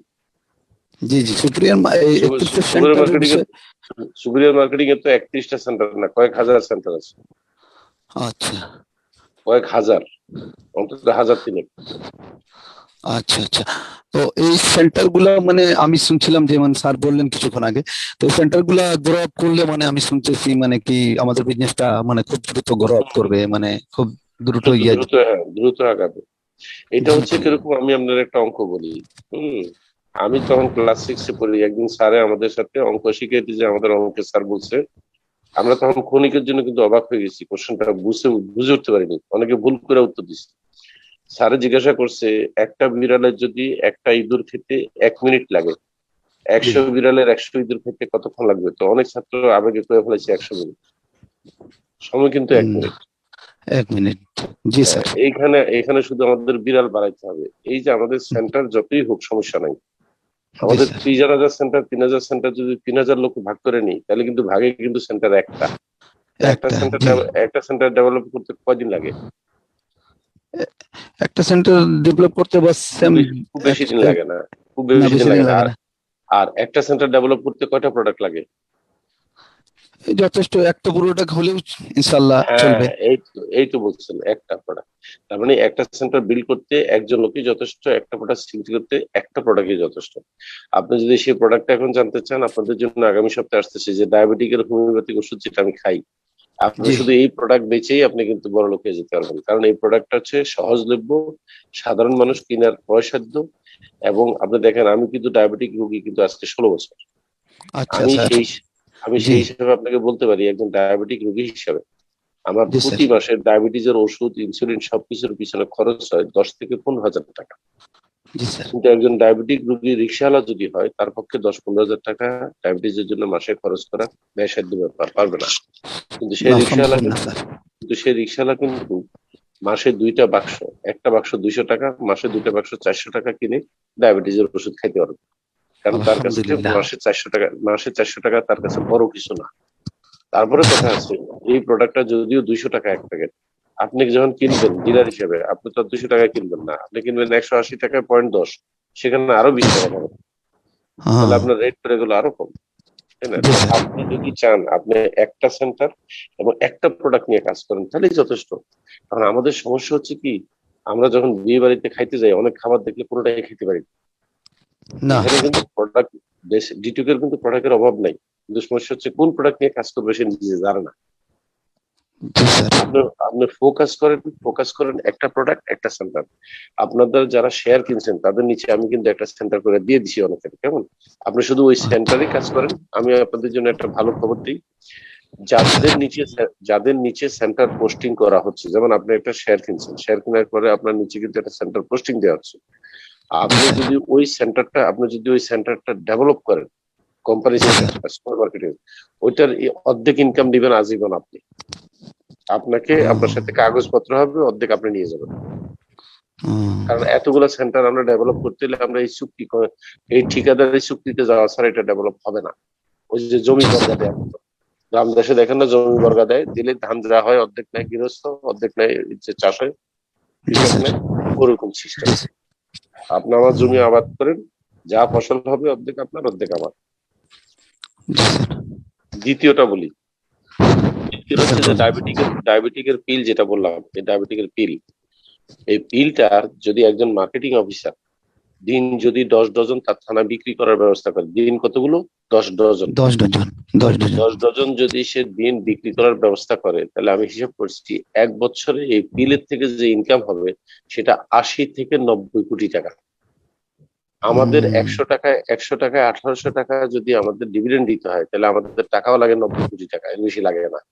জি জি, সুপ্রিয়ার এই 31 সুপিরিয়র সেন্টারের মার্কেটিং এর বিষয়ে। সুপিরিয়র মার্কেটিং এর তো 31টা সেন্টার না, কয়েক হাজার সেন্টার আছে। আচ্ছা কয়েক হাজার, অন্তত হাজার তিনেক। আচ্ছা আচ্ছা। তো এই সেন্টার গুলা মানে আমি শুনছিলাম যে মানে স্যার বললেন কিছুক্ষণ আগে, তো সেন্টার গুলা গ্রো আপ করলে মানে আমি শুনতেছি মানে কি আমাদের বিজনেসটা মানে খুব দ্রুত গ্রো আপ করবে, মানে খুব দ্রুত দ্রুত ইয়ে। দ্রুত হ্যাঁ, দ্রুত আগাবে। এটা জি হচ্ছে জি কিরকম, আমি আপনার একটা অঙ্ক বলি। হুম। আমি তখন ক্লাস 6-এ পড়ি, একদিন স্যারে আমাদের সাথে অঙ্ক শিখাইতে, যে আমাদের অঙ্কের স্যার বলছে, আমরা তখন ক্ষণিকের জন্য কিন্তু অবাক হয়ে গেছি, কোশ্চেনটা বুঝে উঠতে পারিনি, অনেকে ভুল করে উত্তর দিচ্ছে। স্যারে জিজ্ঞাসা করছে, একটা বিড়ালের যদি একটা ইঁদুর খেতে 1 মিনিট লাগে, জি 100 বিড়ালের 100 ইঁদুর খেতে কতক্ষণ লাগবে? তো অনেক ছাত্র আবেগে করে ফেলেছে 100 মিনিট, সময় কিন্তু 1 মিনিট। 1 মিনিট। জি স্যার। এইখানে এখানে শুধু আমাদের বিড়াল বাড়াইতে হবে। এই যে আমাদের সেন্টার যতই হোক সমস্যা নাই, জি আমাদের স্যার। 3000 সেন্টার, 3000 সেন্টার যদি 3000 লোক ভাগ করে নিই, তাহলে কিন্তু ভাগে কিন্তু সেন্টার একটা। তো একটা জি। একটা সেন্টার ডেভেলপ করতে কয়দিন লাগে? এ- একটা সেন্টার ডেভেলপ করতে বাস সেম খুব বেশি দিন লাগে না, খুব না, বেশি দিন বেশি দিন লাগে না। লাগে আর না। আর একটা সেন্টার ডেভেলপ করতে কয়টা প্রোডাক্ট লাগে? এই যথেষ্ট, একটা পুরোটা হলেও ইনশাল্লাহ হ্যাঁ, চলবে। এই তো বলছেন, একটা প্রোডাক্ট। তার মানে একটা সেন্টার বিল্ড করতে একজন লোকই যথেষ্ট, একটা প্রোডাক্ট সৃষ্টি করতে একটা প্রোডাক্টই যথেষ্ট। আপনি যদি সেই প্রোডাক্টটা এখন জানতে চান, আপনাদের জন্য আগামী সপ্তাহে আসতেছে যে ডায়াবেটিকের হোমিওপ্যাথিক ওষুধ যেটা আমি খাই, আপনি জি শুধু এই প্রোডাক্ট বেচেই আপনি কিন্তু বড় লোক হয়ে যেতে পারবেন। কারণ এই প্রোডাক্টটা হচ্ছে সহজলভ্য, সাধারণ মানুষ কেনার ক্রয়সাধ্য। এবং আপনি দেখেন, আমি কিন্তু ডায়াবেটিক রোগী কিন্তু আজকে 16 বছর। আচ্ছা আমি স্যার। সেই আমি জি সেই হিসেবে আপনাকে বলতে পারি, একজন ডায়াবেটিক রোগী হিসাবে আমার জি স্যার। প্রতি মাসে ডায়াবেটিসের ওষুধ, ইনসুলিন সবকিছুর পিছনে খরচ হয় 10 থেকে 15 হাজার টাকা। জি স্যার। কিন্তু একজন ডায়াবেটিক রোগী রিক্সাওয়ালা যদি হয়, তার পক্ষে 10-15 হাজার টাকা ডায়াবেটিসের জন্য মাসে খরচ করা ব্যয়সাধ্য ব্যাপার, পারবে না। কিন্তু সেই না, রিক্সাওয়ালা সম্ভব না কিন্তু স্যার। কিন্তু সেই রিক্সাওয়ালা কিন্তু মাসে 2টা বাক্স, একটা বাক্স 200 টাকা, মাসে 2টা বাক্স 400 টাকা কিনে ডায়াবেটিসের ওষুধ খাইতে পারবে। কারণ তার কাছে আলহামদুলিল্লাহ। মাসে 400 টাকা তার কাছে বড় কিছু না। তারপরে কথা আছে, এই প্রোডাক্টটা যদিও 200 টাকা এক প্যাকেট, আপনি যখন কিনবেন ডিলার হিসেবে, আপনি তো 200 টাকায় কিনবেন না, আপনি কিনবেন 180 টাকায় 0.10, সেখানে আরো 20 টাকা পাবেন। তাহলে হ্যাঁ। আপনার রেট পড়ে গেলো আরো কম, তাই না? জি তো স্যার। আপনি যদি চান আপনি একটা সেন্টার এবং একটা প্রোডাক্ট নিয়ে কাজ করেন, তাহলেই যথেষ্ট। কারণ আমাদের সমস্যা হচ্ছে কি, আমরা যখন বিয়ে বাড়িতে খাইতে যাই, অনেক খাবার দেখলে পুরোটাই খেতে পারি না। না এখানে স্যার। কিন্তু প্রোডাক্ট, বেশ ডিটুকের কিন্তু প্রোডাক্টের অভাব নাই, কিন্তু সমস্যা হচ্ছে কোন প্রোডাক্ট নিয়ে কাজ করবে সে নিজে জানে না। জি স্যার। আপনি আপনি ফোকাস করেন একটা প্রোডাক্ট একটা সেন্টার। আপনাদের যারা শেয়ার কিনছেন তাদের নিচে আমি কিন্তু একটা সেন্টার করে দিয়ে দিছি অনেকের, কেমন? আপনি শুধু ওই সেন্টারে কাজ করেন। আমি আপনাদের জন্য একটা ভালো খবর দিই, যাদের নিচে সেন্টার পোস্টিং করা হচ্ছে, যেমন আপনি একটা শেয়ার কিনছেন, শেয়ার কেনার পরে আপনার নিচে কিন্তু একটা সেন্টার পোস্টিং দেওয়া হচ্ছে। আপনি যদি ওই সেন্টারটা ডেভেলপ করেন, কোম্পানি সুপার মার্কেটে, ওইটার অর্ধেক ইনকাম দিবেন আজীবন আপনি। আপনার সাথে কাগজপত্র হবে, অর্ধেক আপনি নিয়ে যাবেন। কারণ এতগুলো সেন্টার আমরা ডেভেলপ করতে হলে আমরা এই ঠিকাদারি চুক্তিতে যাওয়া ছাড়া এটা ডেভেলপ হবে না। ওই যে জমি বর্গা দেয়, গ্রাম দেশে দেখেন না, জমি বর্গা দেয়, দিলে ধান যা হয় অর্ধেক নেয় গৃহস্থ, অর্ধেক নেয় যে চাষ হয় কৃষক নেয়, ওরকম সিস্টেম। আপনি আমার জমি আবাদ করেন, যা ফসল হবে অর্ধেক আপনার, অর্ধেক আমার। দ্বিতীয়টা বলি, দ্বিতীয়টা হচ্ছে যে ডায়াবেটিকের পিল, যেটা বললাম, এই ডায়াবেটিকের পিল, এই পিলটার যদি একজন মার্কেটিং অফিসার দিন যদি 10 ডজন তার থানা বিক্রি করার ব্যবস্থা করে, দিন কতগুলো? 10 ডজন। 10 ডজন যদি সে দিন বিক্রি করার ব্যবস্থা করে, তাহলে আমি হিসাব করছি 1 বছরে এই পিলের থেকে যে ইনকাম হবে সেটা 80 থেকে 90 কোটি টাকা। আমাদের 100 টাকায় 1800 টাকা যদি আমাদের ডিভিডেন্ড দিতে হয়, তাহলে আমাদের টাকাও লাগে 90 কোটি টাকা, এর বেশি লাগে না।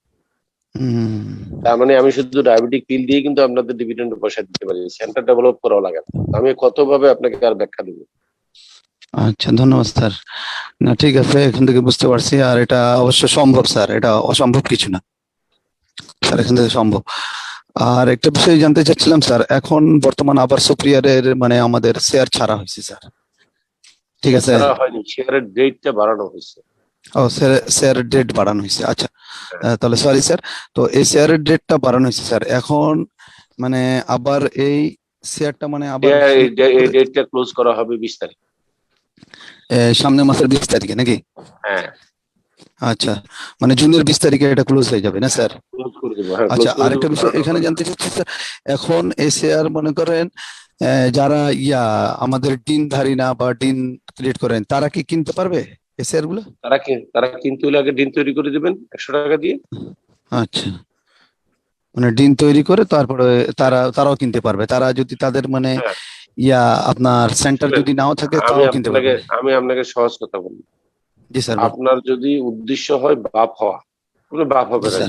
তার মানে আমি শুধু ডায়াবেটিক পিল দিয়ে কিন্তু আপনাদের ডিভিডেন্ড পয়সা দিতে পারি, সেন্টার ডেভেলপ করাও লাগে না। আমি কতভাবে আপনাকে আর ব্যাখ্যা দেবো? আচ্ছা, ধন্যবাদ স্যার। না, ঠিক আছে, এখান থেকে বুঝতে পারছি। আর এটা অবশ্য সম্ভব স্যার, এটা অসম্ভব কিছু না স্যার, এখান থেকে সম্ভব। আর একটা বিষয় জানতে চাচ্ছিলাম স্যার, এখন বর্তমান আবার সুপ্রিয়ারের মানে আমাদের শেয়ার ছাড়া হয়েছে স্যার, ঠিক আছে? হয়নি, শেয়ারের ডেটটা বাড়ানো হয়েছে। ও, শেয়ারের ডেট বাড়ানো হয়েছে, আচ্ছা। তাহলে সরি স্যার, তো এই শেয়ারের ডেটটা বাড়ানো হয়েছে স্যার, এখন মানে আবার এই শেয়ারটা মানে আবার এই ডেটটা ক্লোজ করা হবে 20 তারিখ, সামনের মাসের 20 তারিখে নাকি? হ্যাঁ। আচ্ছা, মানে জুনের 20 তারিখে এটা ক্লোজ হয়ে যাবে না স্যার? ক্লোজ করে দেবো, হ্যাঁ। আচ্ছা, আরেকটা বিষয় এখানে জানতে চাচ্ছি স্যার, এখন এই শেয়ার মনে করেন যারা আমাদের ডিনধারী না বা ডিন ক্রিয়েট করেন, তারা কি কিনতে পারবে এই শেয়ার গুলো? তারা কিনতে হলে আগে ডিন তৈরি করে দিবেন 100 টাকা দিয়ে। আচ্ছা, মানে ডিন তৈরি করে তারপরে তারাও কিনতে পারবে, তারা যদি তাদের মানে হ্যাঁ। আপনার সেন্টার যদি নাও থাকে তাও কিনতে পারবে। আমি আপনাকে সহজ কথা বলি, জি স্যার। আপনার যদি উদ্দেশ্য হয় বাপ হওয়া, কোনো বাপ হবে না,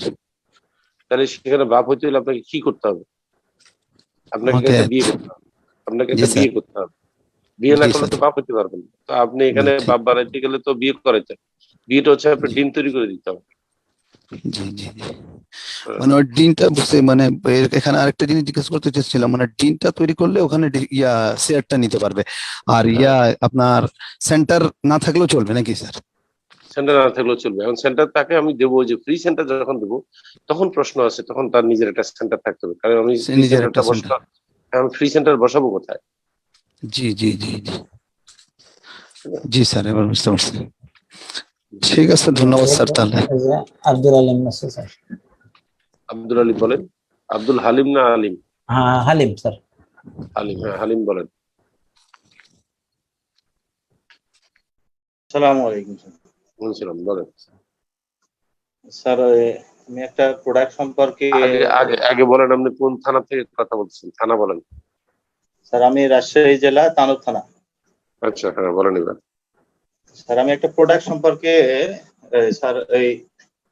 তাহলে সেখানে বাপ হইতে হলে আপনাকে কি করতে হবে? আপনাকে একটা বিয়ে করতে হবে, বিয়ে না করলে তো বাপ হইতে পারবেন না। তো আপনি এখানে বাপ বানাইতে গেলে তো বিয়ে করাইতে, বিয়েটা হচ্ছে আপনি ডিন তৈরি করে দিতে হবে। জি জি জি, মানে ওই ডিনটা বুঝতে, মানে এখানে আরেকটা জিনিস জিজ্ঞেস করতে চাচ্ছিলাম, মানে ডিনটা তৈরি করলে ওখানে শেয়ারটা নিতে পারবে, আর আপনার সেন্টার না থাকলেও চলবে নাকি স্যার? সেন্টার না থাকলেও চলবে। এখন সেন্টার তাকে আমি দেবো, যে ফ্রি সেন্টার যখন দেবো তখন প্রশ্ন আছে, তখন তার নিজের একটা সেন্টার থাকতে হবে, কারণ আমি ফ্রি সেন্টার বসাবো কোথায়? জি জি জি জি জি স্যার, এবার বুঝতে পারছি। ঠিক আছে, ধন্যবাদ স্যার। তাহলে আব্দুল আলিম আছে স্যার। আব্দুল আলিম বলেন। আব্দুল হালিম না আলিম? হ্যাঁ, হালিম স্যার। হালিম, হ্যাঁ, হালিম বলেন। আসসালামু আলাইকুম স্যার। বলছিলাম, বলেন স্যার, আমি একটা প্রোডাক্ট সম্পর্কে আগে বলেন, আপনি কোন থানা থেকে কথা বলছেন? থানা বলেন। স্যার, আমি রাজশাহী জেলা তানোর থানা। আচ্ছা, হ্যাঁ, বলেন এবার। স্যার, আমি একটা প্রোডাক্ট সম্পর্কে স্যার এই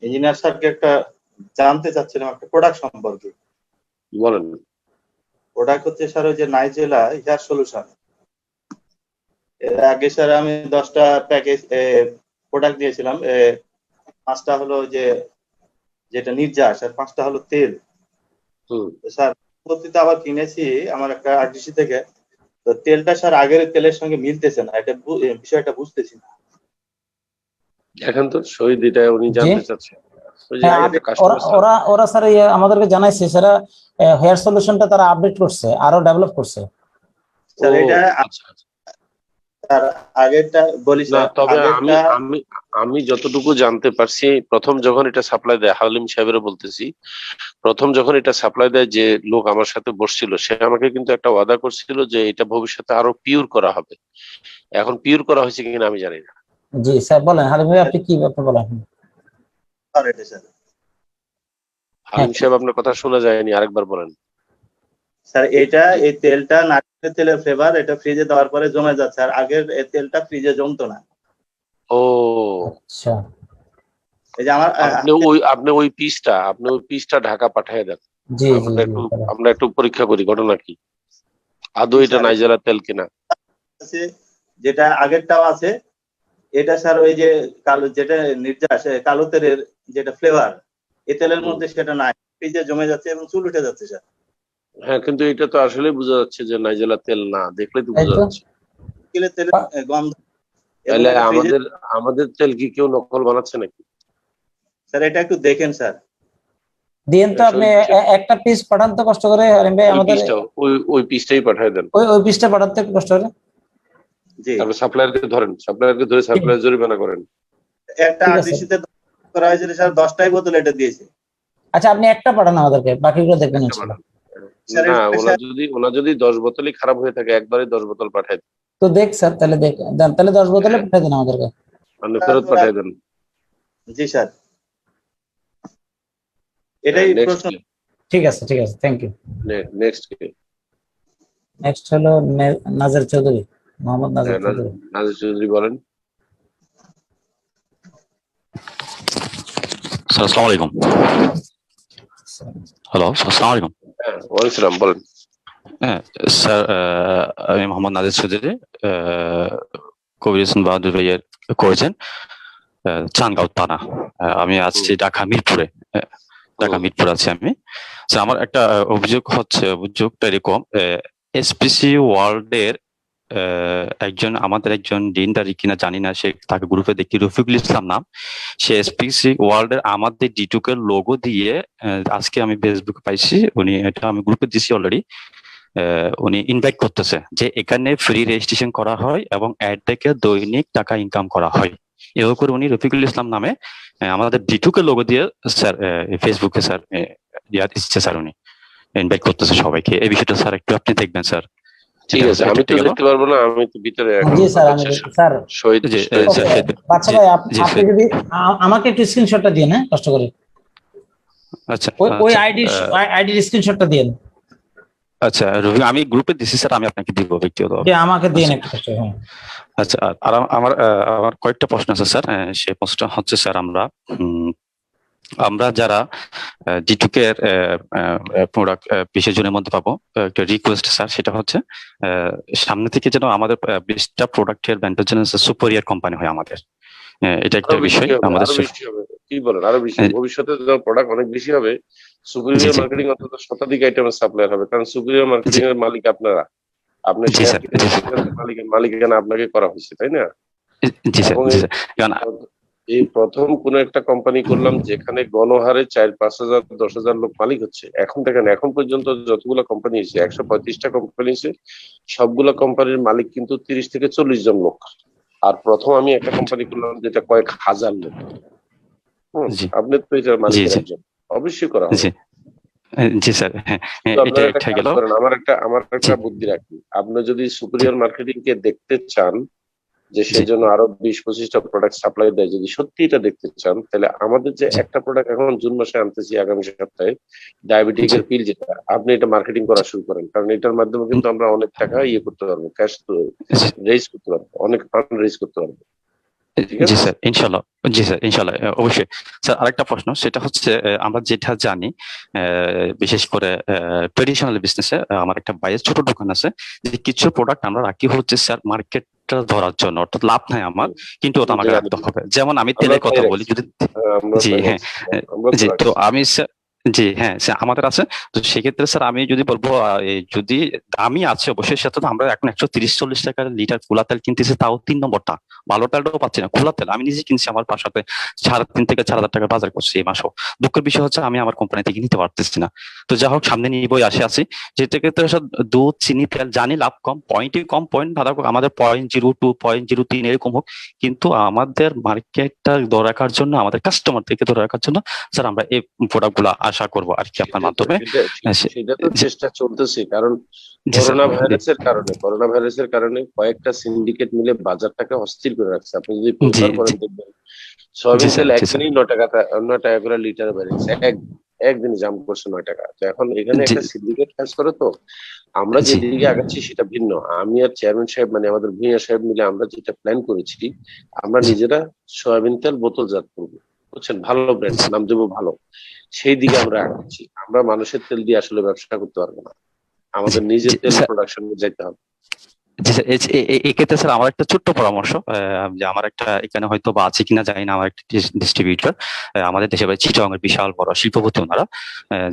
ইঞ্জিনিয়ার স্যারকে একটা জানতে চাচ্ছিলাম একটা প্রোডাক্ট সম্পর্কে। বলেন। প্রোডাক্ট হচ্ছে স্যার ওই যে নাইজেলা হেয়ার সলিউশন। এর আগে স্যার আমি 10টা প্যাকেজ প্রোডাক্ট দিয়েছিলাম, 5টা হলো যে যেটা নির্যাস, আর 5টা হলো তেল। স্যার পরবর্তীতে আবার কিনেছি আমার একটা আরডিসি থেকে, তো তেলটা স্যার আগের তেলের সঙ্গে মিলতেছে না, এটা বিষয়টা বুঝতেছি না। এখন তো শহীদ এটা উনি জানতে চাচ্ছেন, ওরা স্যার আমাদেরকে জানাইছে, সেটা হেয়ার সলিউশনটা তারা আপডেট করছে, আরো ডেভেলপ করছে স্যার। এটা স্যার আগেরটা বলি স্যার, তবে আমি যতটুকু জানতে পারছি, প্রথম যখন এটা সাপ্লাই দেয়, হালিম সাহেবের বলতেছি, প্রথম যখন এটা সাপ্লাই দেয়, যে লোক আমার সাথে বসছিল, সে আমাকে কিন্তু একটা ওয়াদা করছিল যে এটা ভবিষ্যতে আরো পিওর করা হবে। এখন পিওর করা হয়েছে কিনা আমি জানি না। জি স্যার, বলেন হালিম ভাই, আপনি কি ব্যাপার বলেন? হালিম সাহেব, আপনার কথা শোনা যায়নি, আরেকবার বলেন। স্যার এই তেলটা নারকেলের তেলের ফ্লেভার, এটা ফ্রিজে দেওয়ার পরে জমে যাচ্ছে, আর আগের এই তেলটা ফ্রিজে জমতো না। ও আচ্ছা, এই যে আমার আপনি ওই পিসটা ঢাকা পাঠিয়ে দেন। জি জি আমরা জি একটু স্যার। আমরা একটু পরীক্ষা করি ঘটনা কি, আদৌ এটা স্যার, নাইজেলা তেল কিনা। আছে, যেটা আগেরটাও আছে, এটা স্যার ওই যে কালো যেটা নির্যাস কালো তেলের যেটা ফ্লেভার, এই তেলের মধ্যে সেটা নাই, ফ্রিজে জমে যাচ্ছে এবং চুল উঠে যাচ্ছে স্যার। হ্যাঁ, কিন্তু এটা তো আসলে বোঝা যাচ্ছে যে নাইজেলা তেল না, দেখলে তো তাই বোঝা তো। যাচ্ছে। তেলের গন্ধ, এবং তাহলে এটা ফ্রিজে। আমাদের তেল কি কেউ নকল বানাচ্ছে নাকি? স্যার এটা একটু দেখেন স্যার। দিন তো আপনি একটা পিস পাঠান তো কষ্ট করে হারিম ভাই, আমাদের ওই পিসটাই পাঠিয়ে দেন। ওই পিসটা পাঠাতে একটু কষ্ট করে। জি, তারপর সাপ্লায়ারকে ধরে সাপ্লায়ার জরিমানা করেন। একটা ঠিক আছে। আরডিসিতে করা হয়েছিল স্যার, 10টাই বোতল এটা দিয়েছে। আচ্ছা আপনি একটা পাঠান আমাদেরকে, বাকিগুলো দেখবেন ইনশাআল্লাহ। স্যার না, এটা ওনা যদি 10 বোতলই খারাপ হয়ে থাকে, একবারে 10 বোতল পাঠায় দেন। তো দেখ স্যার, তাহলে দেন, তাহলে 10 বোতলে পাঠিয়ে দিন আমাদেরকে। আপনি ফেরত পাঠিয়ে দেন। জি স্যার, এটাই নেক্সট প্রশ্ন। ঠিক আছে, ঠিক আছে, থ্যাংক ইউ। নেক্সট কে? নেক্সট হলো নাজের চৌধুরী, মোহাম্মদ নাজের চৌধুরী। নাজির চৌধুরী বলেন। স্যার আসসালামু আলাইকুম। হ্যালো, আসসালামু আলাইকুম। হ্যাঁ, ওয়ালাইকুম সালাম, বলেন। হ্যাঁ স্যার, আমি মোহাম্মদ নাজির চৌধুরী, কবির হোসেন বাহাদুর ভাইয়ের করেছেন চানগাঁও থানা। আমি আছি ঢাকা মিরপুরে, ঢাকা মিরপুর আছি আমি। স্যার আমার একটা অভিযোগটা এরকম, এসপিসি ওয়ার্ল্ডের আমাদের একজন ডিনদারি কিনা জানি না, সে তাকে গ্রুপে দেখি রফিকুল ইসলাম নাম, সে এসপিসি ওয়ার্ল্ড এর আমাদের ডিটুকের লোগো দিয়ে আজকে আমি ফেসবুকে পাইছি, উনি এটা আমি গ্রুপে দিছি অলরেডি, উনি ইনভাইট করতেছে যে এখানে ফ্রি রেজিস্ট্রেশন করা হয় এবং অ্যাড থেকে দৈনিক টাকা ইনকাম করা হয়। এভাবে করে উনি রফিকুল ইসলাম নামে আমাদের ডিটুকের লোগো দিয়ে স্যার ফেসবুকে স্যার দিচ্ছে স্যার, উনি ইনভাইট করতেছে সবাইকে। এই বিষয়টা স্যার একটু আপনি দেখবেন স্যার। ঠিক আছে, আমি তো দেখতে পারবো না, আমি তো ভিতরে জি স্যার, আমি স্যার শহীদ বাচ্চা ভাই, আপনি যদি আমাকে একটু স্ক্রিনশটটা দিন, হ্যাঁ কষ্ট করে। আচ্ছা, ওই আইডির স্ক্রিনশটটা দিন। আচ্ছা রবি, আমি গ্রুপে দিছি স্যার, আমি আপনাকে দিব ব্যক্তিগত। আমাকে দিন একটু কষ্ট। হ্যাঁ আচ্ছা, আর আমার কয়েকটা প্রশ্ন আছে স্যার। সেই প্রশ্নটা হচ্ছে স্যার, আমরা যারা ডিটুকের প্রোডাক্ট 20 জনের মধ্যে পাবো, একটা রিকোয়েস্ট স্যার, সেটা হচ্ছে সামনে থেকে যেন আমাদের 20টা প্রোডাক্টের ব্যান্ডের জন্য সুপারিয়ার কোম্পানি হয় আমাদের। এটা একটা বিষয় আমাদের। কি বলেন, আরো বেশি ভবিষ্যতে প্রোডাক্ট অনেক বেশি হবে, সুপিরিয়র মার্কেটিং অন্তত শতাধিক আইটেমের সাপ্লায়ার হবে, কারণ সুপিরিয়র মার্কেটিং এর মালিক আপনারা, আপনি মালিকানা আপনাকে করা হয়েছে, তাই না? জি স্যার, জি স্যার। এই প্রথম কোন একটা কোম্পানি করলাম যেখানে গণহারে 4-5 হাজার 10,000 লোক মালিক হচ্ছে। এখন দেখেন, এখন পর্যন্ত যতগুলো কোম্পানি হয়েছে, 135টা কোম্পানি হয়েছে, সবগুলো কোম্পানির মালিক কিন্তু 30 থেকে 40 জন লোক। আর প্রথম আমি একটা কোম্পানি করলাম যেটা কয়েক হাজার লোক। আপনি তো এটার মালিকের একজন, অবশ্যই করা হবে। জি স্যার, আমার একটা বুদ্ধি রাখি, আপনি যদি সুপিরিয়র মার্কেটিং কে দেখতে চান যে সেই জন্য আরো 20-25টা প্রোডাক্ট সাপ্লাই দেয়, যদি সত্যি এটা দেখতে চান, তাহলে আমাদের যে একটা প্রোডাক্ট এখন জুন মাসে আনতেছি আগামী সপ্তাহে, ডায়াবেটিকের পিল, যেটা আপনি এটা মার্কেটিং করা শুরু করেন, কারণ এটার মাধ্যমে কিন্তু আমরা অনেক টাকা করতে পারবো, ক্যাশ রেজ করতে পারবো, অনেক ফান্ড রেজ করতে পারবো। জি স্যার, ইনশাল্লাহ। জি স্যার, ইনশাল্লাহ, অবশ্যই। স্যার আরেকটা প্রশ্ন, সেটা হচ্ছে আমরা যেটা জানি, বিশেষ করে ট্রেডিশনাল বিজনেসে আমার একটা বাইরের ছোট দোকান আছে, যে কিছু প্রোডাক্ট আমরা রাখি হচ্ছে স্যার মার্কেটটা ধরার জন্য, অর্থাৎ লাভ নাই আমার, কিন্তু ওটা আমাকে রাখতে হবে। যেমন আমি তেলের কথা বলি, যদি জি হ্যাঁ, জি তো আমি জি হ্যাঁ স্যার আমাদের আছে। তো সেক্ষেত্রে স্যার আমি যদি বলবো, যদি দামি আছে অবশ্যই, সাথে আমরা এখন 130-140 টাকার লিটার খোলা তেল কিনতেছি, তাও 3 নম্বরটা, ভালো তেলটাও পাচ্ছি না। খোলা তেল আমি নিজে কিনছি, আমার বাসাতে 3,500 থেকে 4,000 টাকা বাজার করছি এই মাসও। দুঃখের বিষয় হচ্ছে আমি আমার কোম্পানি থেকে নিতে পারতেছি না। তো যা হোক, সামনে নিবই আছি। যেটা ক্ষেত্রে স্যার দুধ, চিনি, তেল জানি লাভ কম, পয়েন্টই কম, পয়েন্ট ধরা হোক আমাদের 0.02, 0.03 এরকম হোক, কিন্তু আমাদের মার্কেটটা ধরে রাখার জন্য, আমাদের কাস্টমার থেকে ধরে রাখার জন্য স্যার আমরা এই প্রোডাক্ট গুলা আশা করবো আর কি আপনার মাধ্যমে। সেটা তো চেষ্টা চলতেছে, কারণ করোনা ভাইরাসের কারণে কয়েকটা সিন্ডিকেট মিলে বাজারটাকে অস্থির করে রাখছে। আপনি যদি পরিবার করেন দেখবেন, সয়াবিন তেল একদিনই 9 টাকা করে লিটার বেড়েছে, একদিনে জাম্প করছে 9 টাকা। তো এখন এখানে একটা সিন্ডিকেট কাজ করে। তো আমরা যেদিকে আগাচ্ছি সেটা ভিন্ন। আমি আর চেয়ারম্যান সাহেব, মানে আমাদের ভূঁইয়া সাহেব মিলে আমরা যেটা প্ল্যান করেছি, আমরা নিজেরা সয়াবিন তেল বোতলজাত করবো, বুঝছেন, ভালো ব্র্যান্ড, নাম দেবো ভালো, সেই দিকে আমরা আগাচ্ছি। আমরা মানুষের তেল দিয়ে আসলে ব্যবসা করতে পারবো না, আমাদের নিজের তেল স্যার, প্রোডাকশনে যেতে হবে। জি স্যার, এক্ষেত্রে স্যার আমার একটা ছোট্ট পরামর্শ, যে আমার একটা এখানে হয়তো বা আছে কিনা জানি না, আমার একটা ডিস্ট্রিবিউটর আমাদের দেশে ভাই চিটাগাং এর বিশাল বড় শিল্পপতি ওনারা,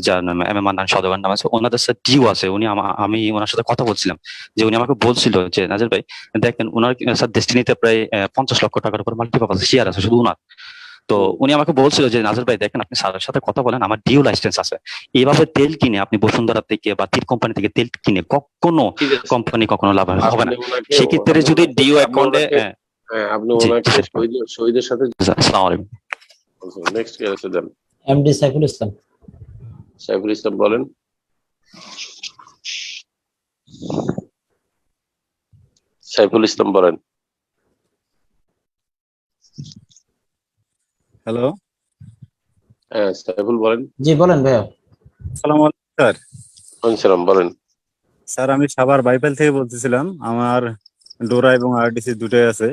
যার নাম এম এম মান্নান সদর নাম আছে, ওনাদের স্যার ডিউ আছে। উনি আমি ওনার সাথে কথা বলছিলাম, যে উনি আমাকে বলছিল যে নাজির ভাই দেখেন ওনার স্যার ডেস্টিনিতে প্রায় 50 লক্ষ টাকার উপর মাল্টিপারপাস শেয়ার আছে শুধু ওনার। তো উনি আমাকে বলছিল যে নাজির ভাই দেখেন আপনি স্যারের সাথে কথা বলেন, আমার ডিউ লাইসেন্স আছে, এইভাবে তেল কিনে আপনি বসুন্ধরা থেকে বা তীর কোম্পানি থেকে তেল কিনে কখনো ঠিক আছে, কোম্পানি কখনো লাভ হবে না। আপনি ওনাকে সেক্ষেত্রে আপনি যদি ওনাকে ডিও আপনি অ্যাকাউন্টে, ওনাকে হ্যাঁ, আপনি জি ওনাকে জি স্যার, শহীদের সাথে আসসালামু আলাইকুম। নেক্সট কে আছে দেন। এমডি সাইফুল ইসলাম। সাইফুল ইসলাম বলেন। সাইফুল ইসলাম বলেন। হ্যালো, হ্যাঁ সাইফুল বলেন। জি বলেন ভাইয়া। আসসালামু আলাইকুম স্যার। সালাম বলেন। স্যার আমি সাভার বাইপাল থেকে বলতেছিলাম। আমার ডোরা এবং আরডিসি দুটোই আছে।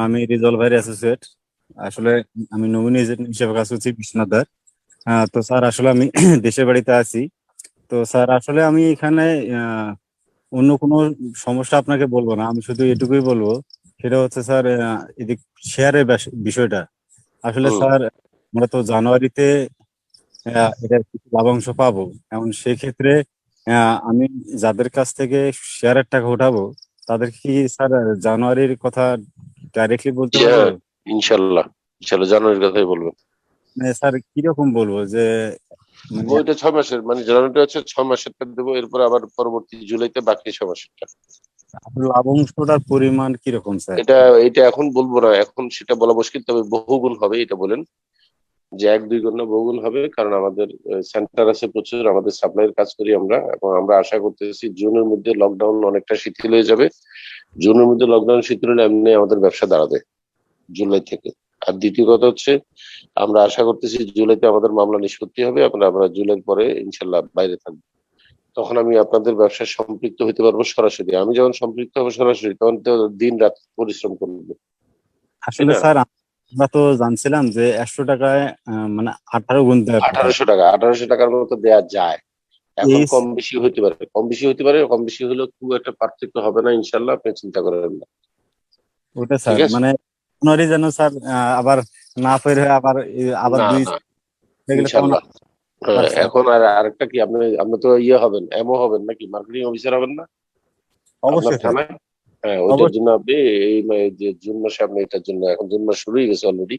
আমি রিজল ভাইয়ের অ্যাসোসিয়েট। আসলে আমি নমিনি এজেন্ট হিসেবে কাজ করছি বিশ্বনাথদার। তো স্যার আসলে আমি দেশের বাড়িতে আছি। তো স্যার আসলে আমি এখানে অন্য কোনো সমস্যা আপনাকে বলবো না, আমি শুধু এটুকুই বলবো, সেটা হচ্ছে স্যার এদিক শেয়ারের বিষয়টা। আসলে হুম। স্যার আমরা তো জানুয়ারিতে এটা কিছু লাভাংশ পাবো। এখন সেক্ষেত্রে আমি যাদের কাছ থেকে শেয়ারের টাকা উঠাবো তাদের কি স্যার জানুয়ারির কথা ডাইরেক্টলি বলতে পারবো? ইনশাল্লাহ, ইনশাল্লাহ জানুয়ারির কথাই বলবো। মানে স্যার কিরকম বলবো যে মানে ওইটা 6 মাসের, মানে জানুয়ারিটা হচ্ছে 6 মাসেরটা দেবো, এরপর আবার পরবর্তী জুলাইতে বাকি 6 মাসেরটা। লাভাংশটার পরিমাণ কিরকম স্যার? এটা এটা এখন বলবো না, এখন সেটা বলা মুশকিল, তবে বহুগুণ হবে এটা বলেন, যে 1-2 গুণ না বহুগুণ হবে, কারণ আমাদের সেন্টার আছে প্রচুর, আমাদের সাপ্লাইয়ের কাজ করি আমরা, এবং আমরা আশা করতেছি জুনের মধ্যে লকডাউন অনেকটা শিথিল হয়ে যাবে। জুনের মধ্যে লকডাউন শিথিল হলে এমনি আমাদের ব্যবসা দাঁড়াবে জুলাই থেকে। আর দ্বিতীয় কথা হচ্ছে, আমরা আশা করতেছি জুলাইতে আমাদের মামলা নিষ্পত্তি হবে, আমরা জুলাইয়ের পরে ইনশাল্লাহ বাইরে থাকবো। তখন আমি আপনাদের ব্যবসায় সম্পৃক্ত হতে পারবো সরাসরি। আমি যখন সম্পৃক্ত হবো সরাসরি, তখন তো দিন রাত পরিশ্রম করবো, তাই আসলে না? স্যার আমরা তো জানছিলাম যে 100 টাকায় মানে 18 গুনতে হবে। 1800 টাকা, 1800 টাকার মতো দেয়া যায়। এখন এই কম বেশি হতে পারে, কম বেশি হতে পারে, কম বেশি হলেও খুব একটা পার্থক্য হবে না ইনশাল্লাহ, আপনি চিন্তা করেন না। ওটা ঠিক স্যার আছে। মানে জানুয়ারি যেন স্যার আবার না ফের হয়ে আবার আবার না দুই না, হয়ে গেলে তখন ইনশাল্লাহ। আবার হ্যাঁ, স্যার এখন আর আরেকটা কি, আপনি তো ইয়ে হবেন, এমও হবেন নাকি, মার্কেটিং অফিসার হবেন না আপনার অবশ্যই স্যার থানায়? হ্যাঁ, ওইটার অবশ্যই। জন্য আপনি যে জুন মাসে, আপনি এটার জন্য, এখন জুন মাস শুরু হয়ে গেছে অলরেডি,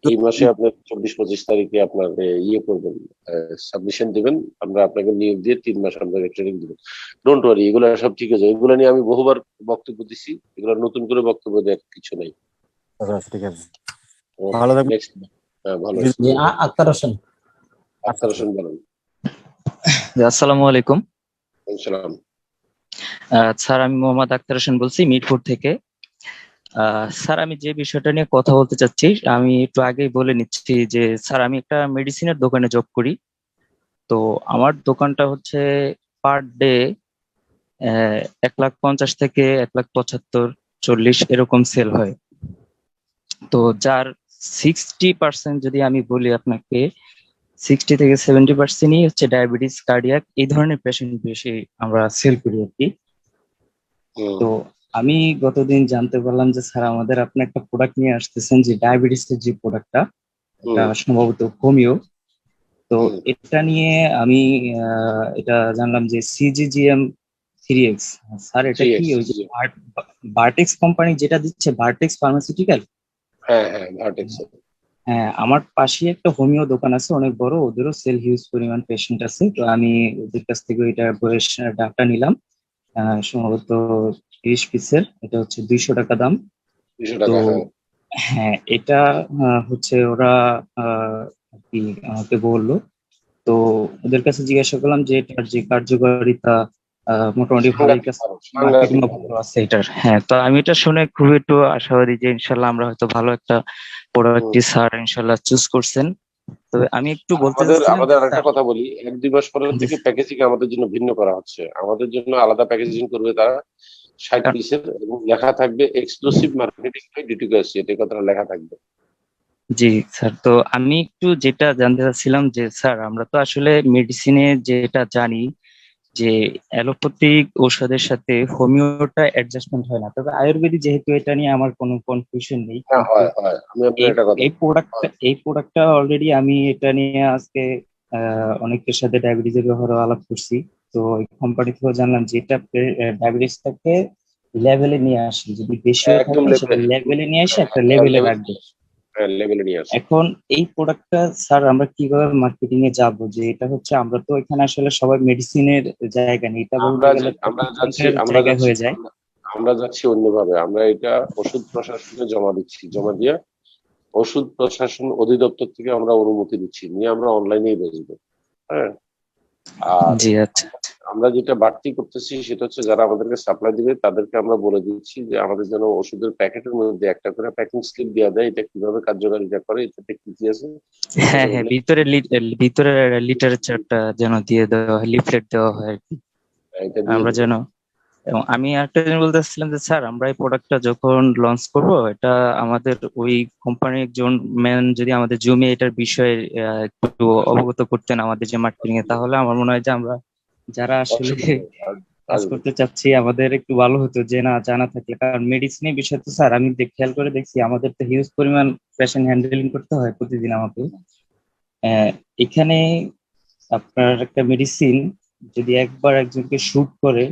এই মাসে আপনার 24-25 তারিখে আপনার ইয়ে করবেন, সাবমিশন দিবেন, আমরা আপনাকে নিয়োগ দিয়ে 3 মাস আপনাকে ট্রেনিং দিবেন। ডোন্ট ওয়ারি, এগুলো সব ঠিক আছে, এগুলো নিয়ে আমি বহুবার বক্তব্য দিছি, এগুলো নতুন করে বক্তব্য দেওয়ার কিছু নেই। আচ্ছা, ঠিক আছে, ভালো থাকবেন। নেক্সট। হ্যাঁ, ভালো জি, আছে। জি আক্তার হোসেন। আক্তার হোসেন বলেন। আসসালামু আলাইকুম সালাম। স্যার, আমি মোহাম্মদ আক্তার হোসেন বলছি মিরপুর থেকে। স্যার, আমি যে বিষয়টা নিয়ে কথা বলতে চাচ্ছি আমি একটু আগেই বলে নিচ্ছি যে স্যার আমি একটা মেডিসিনের দোকানে জব করি। তো আমার দোকানটা হচ্ছে পার ডে 1,50,000 থেকে 1,75,000, 40 এরকম সেল হয়। তো যার 60% যদি আমি বলি আপনাকে, 60 থেকে 70%ই হচ্ছে ডায়াবেটিস, কার্ডিয়াক, এই ধরনের পেশেন্ট বেশি আমরা সেল করি আর কি। তো আমি গতদিন জানতে পারলাম যে স্যার আমাদের আপনি একটা প্রোডাক্ট নিয়ে আসতেছেন, যে ডায়াবেটিস এর যে প্রোডাক্টটা, এটা সম্ভবত হোমিও। তো এটা নিয়ে আমি এটা জানলাম যে CGGM 3X। স্যার এটা কি ওই যে ভার্টেক্স কোম্পানি যেটা দিচ্ছে, ভার্টেক্স ফার্মাসিউটিক্যাল? হ্যাঁ হ্যাঁ, ভার্টেক্স। হ্যাঁ, আমার পাশে একটা হোমিও দোকান আছে অনেক বড়, ওদেরও সেল হিউজ পরিমাণ পেশেন্ট আছে। তো আমি ওদের কাছ থেকে ওইটা বয়স ডাক্তার নিলাম, সম্ভবত 30 পিসের, এটা হচ্ছে 200 টাকা দাম। 200 তো টাকা, হ্যাঁ। হ্যাঁ, এটা হচ্ছে ওরা আর কি আমাকে বললো। তো ওদের কাছে জিজ্ঞাসা করলাম যে এটার যে কার্যকারিতা মোটামুটি ভালোই কাছে, মার্কেটিং ভালো আছে এটার। হ্যাঁ, তো আমি এটা শুনে খুবই একটু আশাবাদী যে ইনশাল্লাহ আমরা হয়তো ভালো একটা প্রোডাক্টই স্যার ইনশাল্লাহ চুজ করছেন। তবে আমি একটু বলতে চাচ্ছিলাম আমাদের যে আরেকটা কথা বলি, 1-2 মাস পরের থেকে প্যাকেজিং আমাদের জন্য ভিন্ন করা হচ্ছে, আমাদের জন্য আলাদা প্যাকেজিং করবে তারা 60 পিসের, এবং লেখা থাকবে এক্সক্লুসিভ মার্কেটিং বাই ডিটিকে, এই কথাটা লেখা থাকবে। জি স্যার, তো আমি একটু যেটা জানতে চাচ্ছিলাম যে স্যার আমরা তো আসলে মেডিসিনে যেটা জানি যে অ্যালোপ্যাথিক ঔষধের সাথে হোমিওটা অ্যাডজাস্টমেন্ট হয় না, তবে আয়ুর্বেদিক যেহেতু এটা নিয়ে আমার কোনো কনফিউশন নেই, হ্যাঁ, কিন্তু হয় হয়, আমি আপনার এই একটা কথা এই প্রোডাক্টটা অলরেডি আমি এটা নিয়ে আজকে অনেকের সাথে ডায়াবেটিসের ব্যাপারে আলাপ করছি। তো এই কোম্পানি থেকে জানলাম যে এটা ডায়াবেটিসটাকে লেভেলে নিয়ে আসে, যদি বেশিও একদম থাকে সেটা লেভেলে, লেভেলে নিয়ে এসে একটা লেভেলে লেভেলে রাখবে। হ্যাঁ লেভেলে নিয়ে আসে। এখন এই প্রোডাক্টটা স্যার আমরা কিভাবে মার্কেটিং এ যাব, যে এটা হচ্ছে আমরা তো এখানে আসলে সবাই মেডিসিনের জায়গা নেই, এটা বলতে গেলে আমরা যাচ্ছি ট্রিটমেন্টের আমরা জায়গা যাচ্ছি হয়ে যায়। আমরা যাচ্ছি অন্যভাবে। আমরা এটা ওষুধ প্রশাসনে জমা দিচ্ছি, জমা দিয়ে ওষুধ প্রশাসন অধিদপ্তর থেকে আমরা অনুমতি দিচ্ছি, নিয়ে আমরা অনলাইনেই বেচবো। হ্যাঁ, আর জি আচ্ছা। আমরা যেটা বাড়তি করতেছি সেটা হচ্ছে যারা আমাদেরকে সাপ্লাই দিবে তাদেরকে আমরা বলে দিচ্ছি যে আমাদের যেন ওষুধের প্যাকেটের মধ্যে একটা করে প্যাকিং স্লিপ দেওয়া দেয়, এটা কিভাবে কার্যকারিতা করে, এটাতে কি কি আছে হ্যাঁ এটা হ্যাঁ, উল্লেখ ভিতরে লিটারেচারটা যেন দিয়ে দেওয়া হয়, লিফলেট দেওয়া হয় আর কি, এটা দিয়ে আমরা দেবো। যেন। এবং আমি একটা জিনিস বলতে চাচ্ছিলাম যে স্যার আমরা এই প্রোডাক্টটা যখন লঞ্চ করব, এটা আমাদের ওই কোম্পানির একজন ম্যান যদি আমাদের জমি এটার বিষয়ে একটু অবগত করতেন আমাদের যে মার্কেটিং এ, তাহলে আমার মনে হয় যে আমরা যারা আসলে অসুবিধা নেই, কাজ আসবে। করতে চাচ্ছি আমাদের একটু ভালো হতো যে না জানা থাকলে, কারণ মেডিসিনের বিষয় তো স্যার আমি খেয়াল করে দেখছি আমাদের তো হিউজ পরিমাণ পেশেন্ট হ্যান্ডেলিং করতে হয় প্রতিদিন আমাকে। আহ, এখানে আপনার একটা মেডিসিন যদি একবার একজনকে শুট করে,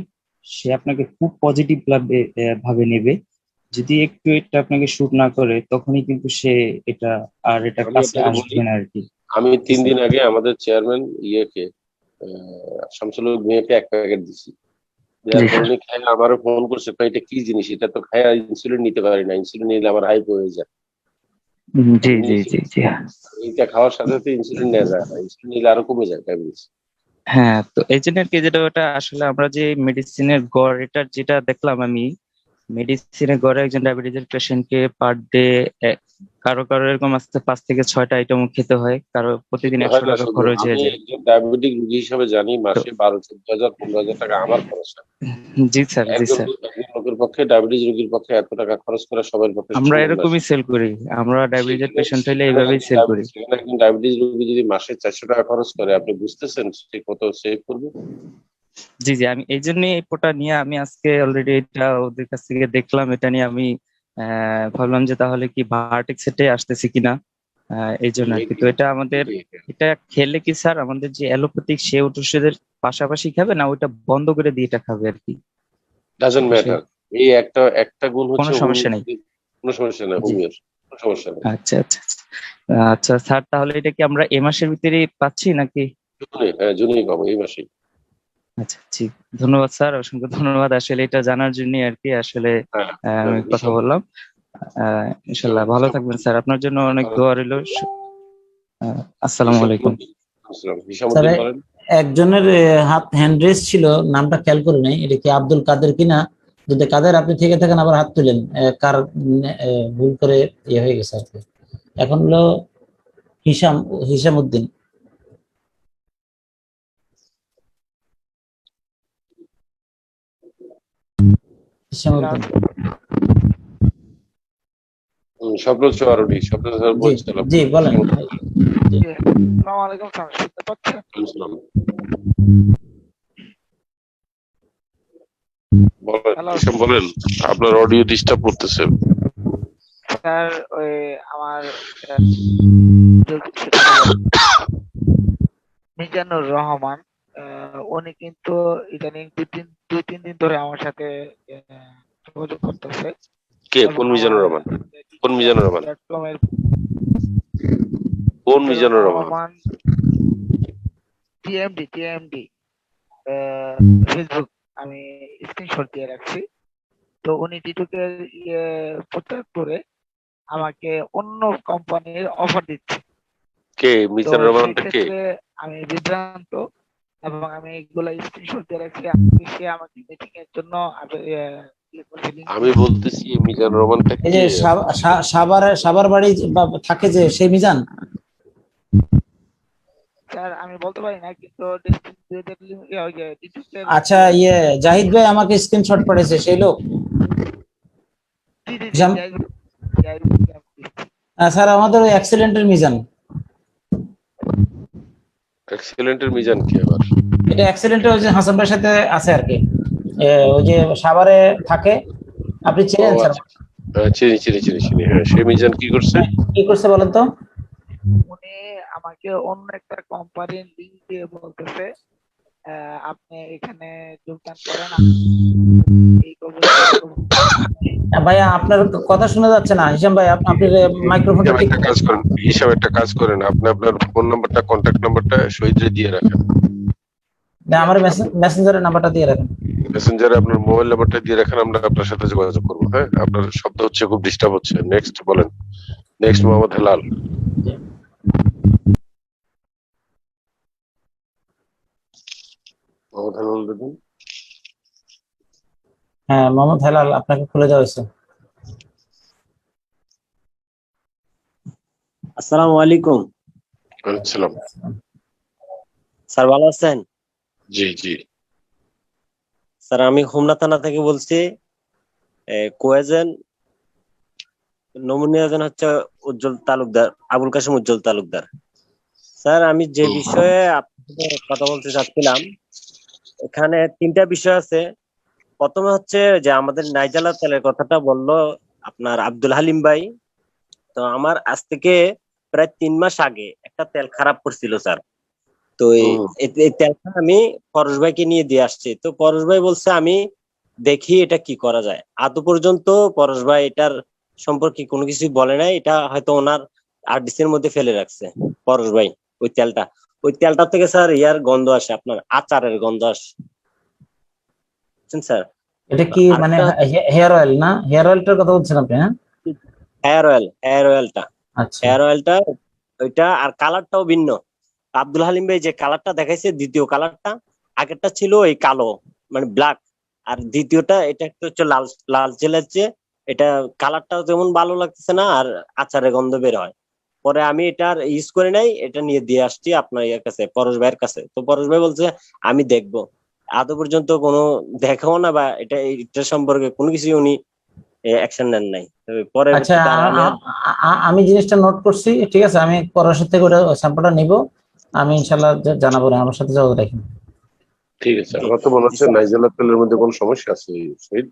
সে আপনাকে খুব পজিটিভ ভাবে নেবে। যদি একটু এটা আপনাকে শুট না করে, তখনই কিন্তু সে এটা এটা আমি কাছে আপনাকে বলি, আসবে না আর কি। আমি জি 3 দিন স্যার। আগে আমাদের চেয়ারম্যান ইয়েকে শামসুল হক ভূঁইয়াকে এক প্যাকেট দিছি, জি দেওয়ার পর স্যার। উনি খাই আমারও ফোন করছে, কই এটা কি জিনিস, এটা তো খাই ইনসুলিন নিতে পারি না, ইনসুলিন নিলে আমার হাইপো হয়ে যায়। জি উনি জি জি জি। এইটা খাওয়ার সাথে সাথে ইনসুলিন নেওয়া যায় না, ইনসুলিন নিলে আরো কমে যায় ডায়াবেটিস। হ্যাঁ, তো এই জন্য আর কি, যেটা ওটা আসলে আমরা যে মেডিসিনের গড় এটার যেটা দেখলাম আমি, মেডিসিনের গড়ে একজন ডায়াবেটিসের পেশেন্টকে পার ডে কারো কারো এরকম আসতে 5 থেকে 6টা আইটেম খেতে হয়, কারো প্রতিদিন খেতে হয় 100 না টাকা শুধু, খরচ আমি হয়ে যায়। একজন ডায়াবেটিক রোগী হিসাবে জানি তো মাসে 12-14 হাজার 15 হাজার টাকা আমার খরচ হয়। জি স্যার, জি একজন স্যার, একজন লোকের পক্ষে, ডায়াবেটিস রোগীর পক্ষে এত টাকা খরচ করা সবার পক্ষে আমরা সম্ভব না। এরকমই সেল করি, আমরা ডায়াবেটিসের সেখানে পেশেন্ট হইলে সেখানে এইভাবেই একজন সেল করি। সেখানে একজন ডায়াবেটিস রোগী যদি মাসে 400 টাকা খরচ করে, আপনি বুঝতেছেন সে কত সেভ করবে? জি জি, আমি এই জন্যই এই পোটা নিয়ে আমি আজকে অলরেডি এটা ওদের কাছ থেকে দেখলাম, এটা নিয়ে আমি ভাবলাম যে তাহলে কি ভার্টেক্স সেটে আসতেছে কিনা, এই জন্য আর কি। তো এটা আমাদের, এটা খেলে কি স্যার আমাদের যে অ্যালোপ্যাথিক সে ওষুধের পাশাপাশি খাবে, না ওইটা বন্ধ করে দিয়ে এটা খাবে আর কি? Doesn't say matter. এই একটা একটা গুণ কোনো হচ্ছে সমস্যা নেই। কোনো সমস্যা নেই, জি হোমিওর কোনো সমস্যা নেই। আচ্ছা আচ্ছা আচ্ছা। আচ্ছা স্যার, তাহলে এটা কি আমরা এ মাসের ভিতরে পাচ্ছি নাকি? জুনেই পাবো, এই মাসেই। আচ্ছা জি, ধন্যবাদ স্যার, অসংখ্য ধন্যবাদ, আসলে এটা জানার জন্য আর কি আসলে হ্যাঁ, আমি কথা বললাম। ইনশাল্লাহ ভালো থাকবেন স্যার, আপনার জন্য অনেক দোয়া রইল। আসসালামু আলাইকুম। স্যার হিসামুদ্দিন বলেন। একজনের হাত হ্যান্ড রেস ছিল, নামটা খেয়াল করি নাই, এটা কি আব্দুল কাদের কিনা? যদি কাদের আপনি থেকে থাকেন আবার হাত তুলেন, কার ভুল করে ইয়ে হয়ে গেছে আর কি। এখন হলো হিসাম হিসামউদ্দিন। হিসামউদ্দিন স্বপ্ন চৌহারডি, স্বপ্ন স্যার জি বলছিলাম। জি বলেন। জি আসসালামু আলাইকুম স্যার, শুনতে পাচ্ছেন? বলেন, আপনার অডিও ডিস্টার্ব করতেছে। স্যার ওই আমার মিজানুর রহমান, উনি কিন্তু ইদানিং 2-3 দিন ধরে আমার সাথে যোগাযোগ করতেছে। কে? কোন মিজানুর রহমান? কোন মিজানুর রহমান? কোন মিজানুর রহমান? টিএমডি ফেসবুক, আমি স্ক্রিনশট দিয়ে রাখছি। তো উনি টিটুকের প্রচার করে আমাকে অন্য কোম্পানির অফার দিচ্ছে। কে মিজানুর রহমানটা কে? আমি বিভ্রান্ত, এবং আমি এগুলা স্ক্রিনশট দিয়ে রাখছি। সে আমাকে মিটিং এর জন্য আমি বলতেছি মিজানুর রহমানটা এই যে কে? সাভার বাড়ি থাকে যে সেই মিজান। স্যার আমি বলতে পারি না, কিন্তু আচ্ছা, জাহিদ ভাই আমাকে স্ক্রিনশট পাঠিয়েছে সেই লোক। স্যার আমাদের ওই অ্যাক্সিডেন্টের মিজান, এক্সেলেন্টের মিজান কি আবার? এটা অ্যাক্সিডেন্টে ওই যে হাসান ভাইয়ের সাথে আছে আর কি, ওই যে সাভারে থাকে, আপনি ও চেনেন স্যার? আচ্ছা, চিনি। হ্যাঁ, সেই মিজান কি করছে? কি করছে বলেন তো? উনি আমাকে অন্য একটা কোম্পানির লিঙ্ক দিয়ে বলতেছে আপনি এখানে যোগদান করেন, এই খবর ভাইয়া আপনার কথা শোনা যাচ্ছে না, হিসাম ভাই আপনি মাইক্রোফোনটা ঠিক একটা কাজ করেন, আপনি আপনার ফোন নাম্বারটা, কন্ট্যাক্ট নাম্বারটা শহীদরে দিয়ে রাখেন। না, আমার মেসেঞ্জারের নাম্বারটা দিয়ে রাখেন। মেসেঞ্জারে আপনার মোবাইল নাম্বারটা দিয়ে রাখেন, আমরা আপনার সাথে যোগাযোগ করবো। হ্যাঁ, আপনার শব্দ হচ্ছে, খুব ডিস্টার্ব হচ্ছে। নেক্সট বলেন। নেক্সট মোহাম্মদ হেলাল। মোহাম্মদ হেলাল দেখুন। হ্যাঁ, মোহাম্মদ হেলাল, আপনাকে খুলে দেওয়া হয়েছে। আসসালামু আলাইকুম আসসালাম। স্যার, ভালো আছেন? জি। স্যার, আমি হোমনা থানা থেকে বলছি। কোয়েজেন নমুনা এজেন্ট হচ্ছে উজ্জ্বল তালুকদার, আবুল কাশেম উজ্জ্বল তালুকদার। স্যার, আমি যে বিষয়ে আপনার সাথে কথা বলতে চাচ্ছিলাম, এখানে তিনটা বিষয় আছে। প্রথমে হচ্ছে যে আমাদের নাইজালা তেলের কথাটা বললো আপনার আব্দুল হালিম ভাই। তো আমার আজ থেকে প্রায় 3 মাস আগে একটা তেল খারাপ করছিল স্যার। তো এই তেলটা আমি পরশ ভাইকে নিয়ে দিয়ে আসছি। তো পরশ ভাই বলছে আমি দেখি এটা কি করা যায়। আদৌ পর্যন্ত পরশ ভাই এটার সম্পর্কে কোনো কিছু বলে নাই। এটা হয়তো ওনার আরডিসি এর মধ্যে ফেলে রাখছে পরশ ভাই। ওই তেলটা থেকে স্যার ইয়ার গন্ধ আসে, আপনার আচারের গন্ধ আসে, বুঝছেন স্যার? এটা কি মানে হেয়ার অয়েল না? হেয়ার অয়েলটার কথা বলছেন আপনি? হ্যাঁ, হেয়ার অয়েলটা আচ্ছা। ওইটা, আর কালারটাও ভিন্ন। আব্দুল হালিম ভাই যে কালারটা দেখাইছে, দ্বিতীয় কালারটা, আগেরটা ছিল এই কালো মানে ব্ল্যাক, আর দ্বিতীয়টা এটা একটা হচ্ছে লাল, লালচে লালচে। এটা কালারটাও যেমন ভালো লাগতেছে না, আর আচারের গন্ধ বের হয়। পরে আমি এটা আর ইউজ করে নাই, এটা নিয়ে দিয়ে আসছি আপনার ইয়ের কাছে, পরশ ভাইয়ের কাছে। তো পরশ ভাই বলছে আমি দেখবো। আদৌ পর্যন্ত কোনো দেখাও না, বা এটা সম্পর্কে কোনো কিছু উনি অ্যাকশন নেন নাই। পরে আচ্ছা, আমি জিনিসটা নোট করছি, ঠিক আছে, আমি পরশুর থেকে ওটা স্যাম্পলটা নিব, আমি ইনশাল্লাহ জানাবো না, আমার সাথে যোগাযোগ রাখেন। ঠিক আছে। আমার তো মনে হচ্ছে নাইজেলা তেলের মধ্যে কোনো সমস্যা আছে শহীদ,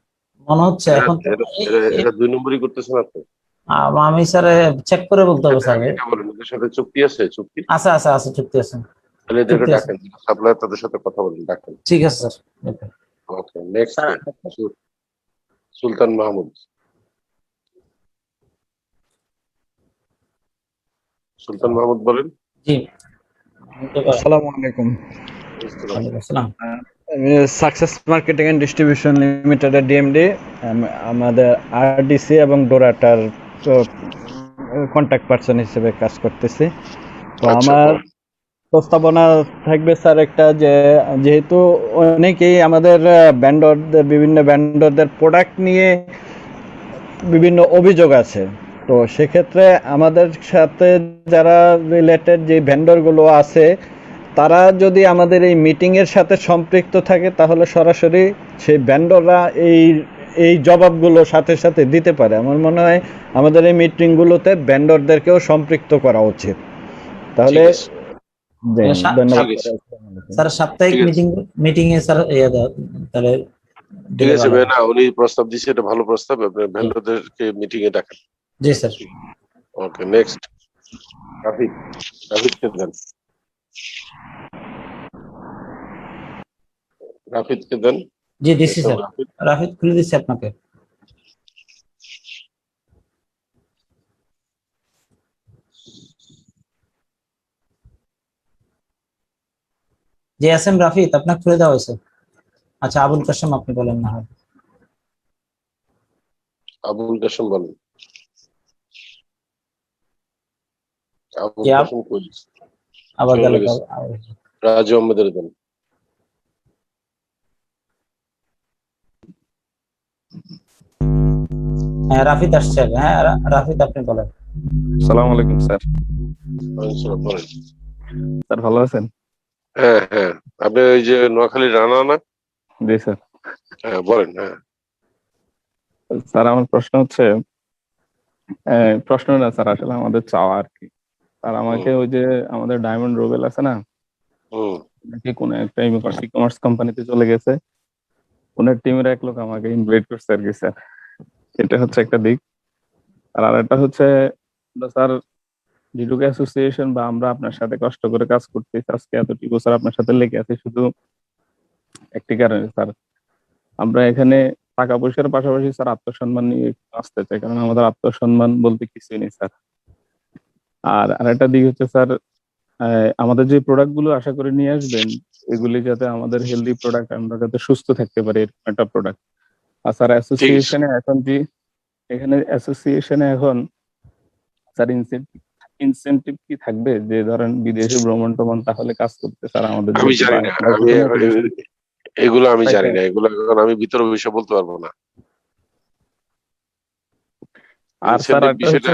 মনে হচ্ছে এখন তো এটা 2 নম্বরই করতেছেন আপনি। আমি স্যার চেক করে বলতে হবে স্যার। এটা বলেন, এদের সাথে চুক্তি আছে? চুক্তি আছে, চুক্তি আছে। তাহলে এদেরকে ডাকেন, সাপ্লায়ার তাদের সাথে কথা বলেন, ডাকেন। ঠিক আছে স্যার। ওকে, নেক্সট সুলতান মাহমুদ। সুলতান মাহমুদ বলেন। জি, আসসালামু আলাইকুম। ওয়ালাইকুম আসসালাম। আমি সাকসেস মার্কেটিং এন্ড ডিস্ট্রিবিউশন লিমিটেডের ডিএমডি। আমাদের আরডিসি এবং ডোরাটার কন্ট্যাক্ট পারসন হিসেবে কাজ করতেছি। তো আমার প্রস্তাবনা থাকবে স্যার একটা, যে যেহেতু অনেকেই আমাদের বিভিন্ন ভেন্ডরদের প্রোডাক্ট নিয়ে বিভিন্ন অভিযোগ আছে, তো সেক্ষেত্রে আমাদের সাথে যারা রিলেটেড যে ভেন্ডরগুলো আছে, তারা যদি আমাদের এই মিটিংয়ের সাথে সম্পৃক্ত থাকে, তাহলে সরাসরি সেই ভেন্ডররা এই জবাবগুলো সাথে সাথে দিতে পারে। আমার মনে হয় আমাদের এই মিটিংগুলোতে ভেন্ডরদেরকেও সম্পৃক্ত করা উচিত। তাহলে ধন্যবাদ স্যার, সাপ্তাহিক মিটিং এ স্যার তাহলে ঠিক আছে না, উনি প্রস্তাব দিয়েছে, এটা ভালো প্রস্তাব, আপনার ভেন্ডরদেরকে মিটিং এ ডাকেন। জি স্যার। ওকে, নেক্সট রাফিদকে দেন। রাফিদকে দেন। জি দিচ্ছি স্যার, রাফিদ খুলে দিচ্ছি আপনাকে। জি এসএম রাফিদ, আপনাকে খুলে দেওয়া হয়েছে। আচ্ছা, আবুল কাশেম আপনি বলেন না হয়। আবুল কাশেম বলেন। আবুল কাশেম কই? আবার রাজু আহমেদের দেন। হ্যাঁ, রাফিদ আসছে। হ্যাঁ, রাফিদ আপনি বলেন। আসসালামু আলাইকুম স্যার। স্যার, ভালো আছেন? হ্যাঁ, আপনি ওই যে নোয়াখালী রানা না? জি স্যার। হ্যাঁ বলেন। হ্যাঁ স্যার, আমার প্রশ্ন হচ্ছে প্রশ্ন না স্যার, আসলে আমাদের চাওয়া আর কি। আর আমাকে ওই যে আমাদের ডায়মন্ড রোবেল আছে না, নাকি কোন একটা ই কমার্স কোম্পানিতে চলে গেছে, ওনার টিমের এক লোক আমাকে ইনভাইট করছে আর কি স্যার। এটা হচ্ছে একটা দিক। আর আরেকটা হচ্ছে স্যার, যেটুকু অ্যাসোসিয়েশন বা আমরা আপনার সাথে কষ্ট করে কাজ করতেছি আজকে এতটি বছর আপনার সাথে লেগে আছে শুধু একটি কারণে স্যার, আমরা এখানে টাকা পয়সার পাশাপাশি স্যার আত্মসম্মান নিয়ে আসতে চাই, কারণ আমাদের আত্মসম্মান বলতে কিছুই নেই স্যার। আর আরেকটা দিক হচ্ছে স্যার, আমাদের যে প্রোডাক্ট গুলো আশা করে নিয়ে আসবেন, এগুলি যাতে আমাদের হেলদি প্রোডাক্ট, আমরা যাতে সুস্থ থাকতে পারি এরকম একটা প্রোডাক্ট। আর স্যার অ্যাসোসিয়েশনে এখন যে এখানে অ্যাসোসিয়েশনে এখন স্যার ইনসেনটিভ কি থাকবে, যে ধরেন বিদেশে ভ্রমণ টমন তাহলে কাজ করতে স্যার আমাদের আমি জানি না, এগুলো আমি জানি না, এগুলো এখন আমি ভিতরে বিষয় বলতে পারবো না। আর স্যার বিষয়টা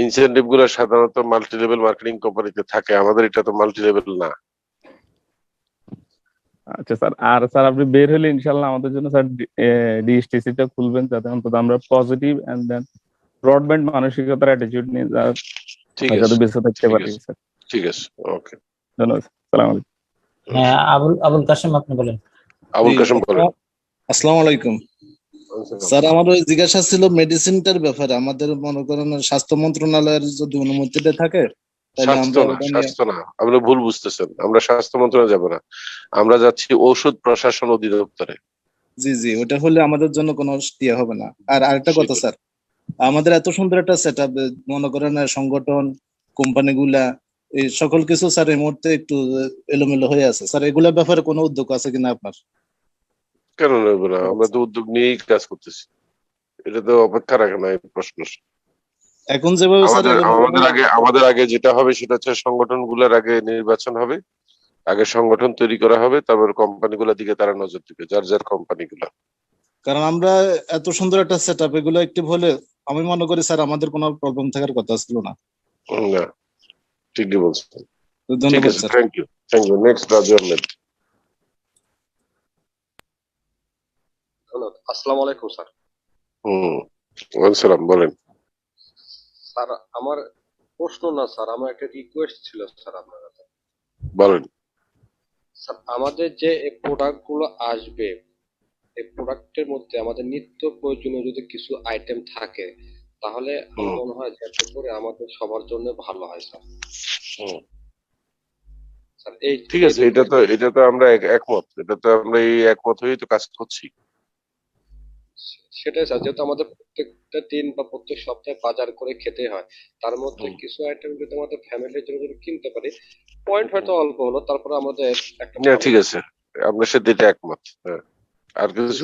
ইনসেনটিভ গুলো সাধারণত মাল্টি লেভেল মার্কেটিং কোম্পানিতে থাকে, আমাদের এটা তো মাল্টি লেভেল না। আচ্ছা স্যার, আর স্যার আপনি বের হলে ইনশাল্লাহ আমাদের জন্য স্যার ডিএসটিসি টা খুলবেন, যাতে অন্তত আমরা পজিটিভ এন্ড দেন ব্রডব্যান্ড মানসিকতার অ্যাটিটিউড নিয়ে যাতে বেঁচে থাকতে পারি স্যার। ঠিক আছে, ওকে, ধন্যবাদ। সালাম আলাইকুম। হ্যাঁ, আবুল কাশেম আপনি বলেন। আবুল কাশেম বলেন। আসসালামু আলাইকুম স্যার, আমার ওই জিজ্ঞাসা ছিল মেডিসিনটার ব্যাপারে। আমাদের মনে করেন স্বাস্থ্য মন্ত্রণালয়ের যদি অনুমতিটা থাকে তাহলে আমরা স্বাস্থ্য না, আপনি ভুল বুঝতেছেন, আমরা স্বাস্থ্য মন্ত্রণালয়ে যাব না, আমরা যাচ্ছি ঔষধ প্রশাসন অধিদপ্তরে। জি জি, ওটা হলে আমাদের জন্য কোনো ইয়ে হবে না। আর আরেকটা কথা স্যার, আমাদের এত সুন্দর একটা সেট আপ, মনে করেন সংগঠন, কোম্পানিগুলা, এই সকল কিছু স্যার এই মুহূর্তে একটু এলোমেলো হয়ে আছে স্যার। এগুলোর ব্যাপারে কোনো উদ্যোগ আছে কিনা আপনার? কেন নেব না, আমরা তো উদ্যোগ নিয়েই কাজ করতেছি, এটা তো অপেক্ষা রাখে না এই প্রশ্ন। এখন যেভাবে আমাদের আগে যেটা হবে সেটা হচ্ছে সংগঠনগুলোর আগে নির্বাচন হবে, আগে সংগঠন তৈরি করা হবে, তারপর কোম্পানিগুলোর দিকে তারা নজর দিবে, যার যার কোম্পানিগুলো। কারণ আমরা এত সুন্দর একটা সেট আপ, এগুলো একটিভ হলে আমি মনে করি স্যার আমাদের কোনো প্রবলেম থাকার কথা ছিল না। না, ঠিকই বলছেন। ধন্যবাদ sir. Thank you. Next Raju Ahmed. আসসালামু আলাইকুম স্যার। সালাম, বলেন। স্যার আমার প্রশ্ন না স্যার, আমার একটা রিকোয়েস্ট ছিল স্যার আপনার কাছে। বলেন। স্যার আমাদের যে এই প্রোডাক্ট গুলো আসবে, এই প্রোডাক্টের মধ্যে আমাদের নিত্য প্রয়োজনীয় যদি কিছু আইটেম থাকে তাহলে আমার মনে হয় যাতে করে আমাদের সবার জন্য ভালো হয় স্যার। স্যার এই ঠিক আছে, এটা তো আমরা একমত, এটা তো আমরা এই একমত হয়েই তো কাজ করছি। সেটাই স্যার, যেহেতু আমাদের প্রত্যেকটা দিন বা প্রত্যেক সপ্তাহে বাজার করে খেতে হয়, তার মধ্যে কিছু আইটেম যদি আমাদের ফ্যামিলির জন্য যদি কিনতে পারি, পয়েন্ট হয়তো অল্প হলো, তারপরে আমাদের একটা ঠিক আছে, আপনার সাথে এটা একমত। হ্যাঁ, আর কিছু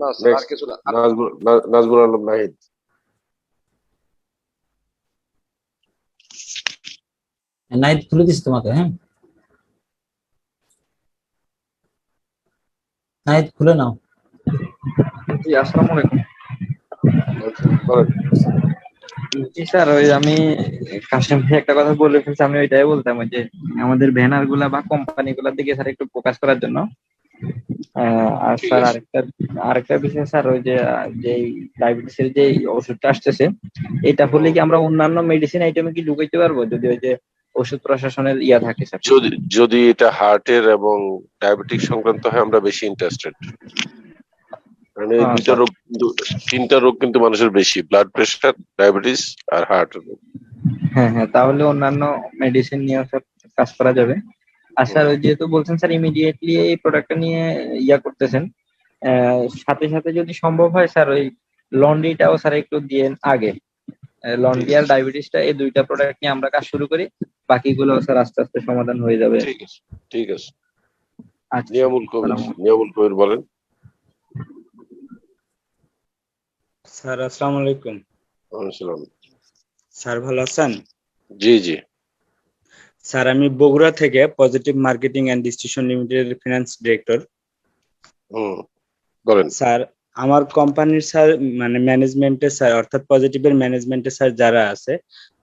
না স্যার, আর কিছু না। নাজমুল আলম নাহিদ। নাহিদ খুলে দিচ্ছি তোমাকে। হ্যাঁ, নাহিদ খুলে নাও। জি আসসালামু আলাইকুম। জি স্যার, ওই আমি কাশেম ভাই একটা কথা বলে ফেলছি, আমি ওইটাই বলতাম, ওই যে আমাদের ব্যানার গুলা বা কোম্পানি গুলার দিকে স্যার একটু ফোকাস করার জন্য। আর স্যার আরেকটা বিষয় স্যার, ওই যে ডায়াবেটিসের যে ওষুধটা আসতেছে, এটা হলে কি আমরা অন্যান্য মেডিসিন আইটেমে কি ঢুকাইতে পারবো যদি ওই যে ওষুধ প্রশাসনের ইয়া থাকে স্যার? যদি এটা হার্টের এবং ডায়াবেটিক সংক্রান্ত হয়, আমরা বেশি ইন্টারেস্টেড। মানে তিনটা রোগ কিন্তু মানুষের বেশি, ব্লাড প্রেশার, ডায়াবেটিস আর হার্ট রোগ। হ্যাঁ হ্যাঁ, তাহলে অন্যান্য মেডিসিন নিয়ে স্যার কাজ করা যাবে। আর স্যার ওই যেহেতু বলছেন স্যার ইমিডিয়েটলি এই প্রোডাক্টটা নিয়ে ইয়া করতেছেন, সাথে সাথে যদি সম্ভব হয় স্যার ওই লন্ড্রিটাও স্যার একটু দিয়ে আগে, লন্ড্রি আর ডায়াবেটিসটা, এই দুইটা প্রোডাক্ট নিয়ে আমরা কাজ শুরু করি, বাকিগুলো স্যার আস্তে আস্তে সমাধান হয়ে যাবে। ঠিক আছে। নিয়ামুল কবির বলেন। স্যার আসসালামু আলাইকুম। স্যার ভালো আছেন? জি জি স্যার, আমি বগুড়া থেকে পজিটিভ মার্কেটিং এন্ড ডিস্ট্রিবিউশন লিমিটেডের ফিনান্স ডিরেক্টর। বলেন। স্যার আমার কোম্পানির স্যার মানে ম্যানেজমেন্টে স্যার, অর্থাৎ পজিটিভের ম্যানেজমেন্টে স্যার যারা আছে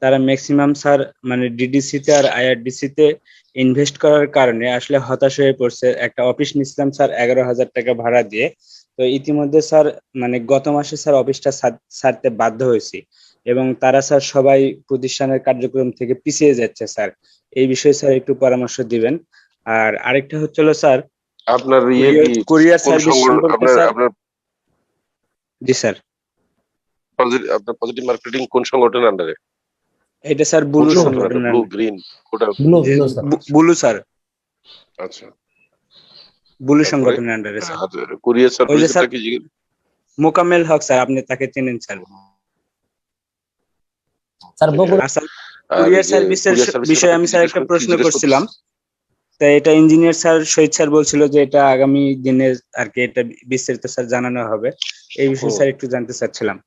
তারা ম্যাক্সিমাম স্যার মানে ডিডিসি তে আর আইআরডিসি তে ইনভেস্ট করার কারণে আসলে হতাশ হয়ে পড়ছে। একটা অফিস নিছিলাম স্যার 11,000 টাকা ভাড়া দিয়ে, তো ইতিমধ্যে স্যার মানে গত মাসে স্যার অফিসটা ছাড়তে বাধ্য হয়েছি এবং তারা স্যার সবাই প্রতিষ্ঠানের কার্যক্রম থেকে পিছিয়ে যাচ্ছে স্যার। এই বিষয়ে স্যার একটু পরামর্শ দিবেন। আর আরেকটা হচ্ছিল স্যার আপনার কুরিয়ার কোন সার্ভিস সম্পর্কে আপনার স্যার। আপনার জি স্যার, আপনার পজিটিভ মার্কেটিং কোন সংগঠনের আন্ডারে? এটা স্যার কোন বুলু সংগঠন? সংগঠনের ব্লু গ্রিন কোটা? বুলু স্যার, আচ্ছা, বুলু তারপরে সংগঠনের আন্ডারে স্যার। আর কুরিয়ার ওই যে স্যার সার্ভিসটা কি জিজ্ঞেস? মোকাম্মেল হক স্যার, আপনি তাকে চেনেন স্যার। স্যার বগুড়া কুরিয়ার সার্ভিসের বিষয়ে আমি স্যার একটা প্রশ্ন করছিলাম, তাই এটা ইঞ্জিনিয়ার স্যার শহীদ স্যার বলছিল যে এটা আগামী দিনে আর কি এটা বিস্তারিত স্যার জানানো হবে। এই বিষয়ে স্যার একটু জানতে চাচ্ছিলাম।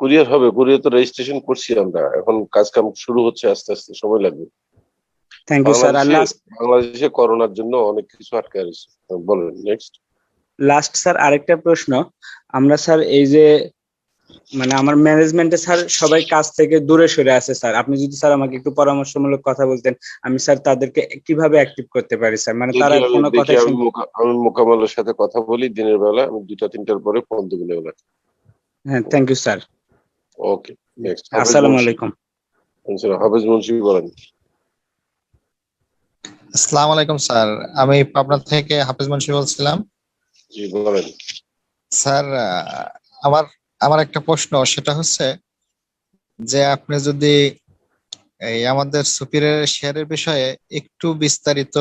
কুরিয়ার হবে, কুরিয়ার তো রেজিস্ট্রেশন করছি আমরা, এখন কাজ কাম শুরু হচ্ছে, আস্তে আস্তে সময় লাগবে। Thank you sir. আর বাংলাদেশে করোনার জন্য অনেক কিছু আটকে রয়েছে। বলেন নেক্সট। লাস্ট স্যার আরেকটা প্রশ্ন, আমরা স্যার এই যে মানে আমার ম্যানেজমেন্টে স্যার সবাই কাজ থেকে দূরে সরে আছে স্যার, আপনি যদি স্যার আমাকে একটু পরামর্শমূলক কথা বলতেন, আমি স্যার তাদেরকে কিভাবে অ্যাক্টিভ করতে পারি স্যার, মানে তারা কোনো কথা আমি মোকাম্মেলের সাথে কথা বলি দিনের বেলা, আমি 2টা-3টার পরে ফোন দেবো এগুলা। হ্যাঁ, thank you sir. Okay, next. আসসালামু আলাইকুম। হাফেজ মুন্সি বলেন। আসসালামু আলাইকুম স্যার, আমি পাবনা থেকে হাফেজ মুন্সি বলছিলাম। জি বলেন স্যার। আমার আমার একটা প্রশ্ন, সেটা হচ্ছে যে আপনি যদি এই আমাদের সুপিরিয়র শেয়ারের বিষয়ে একটু বিস্তারিত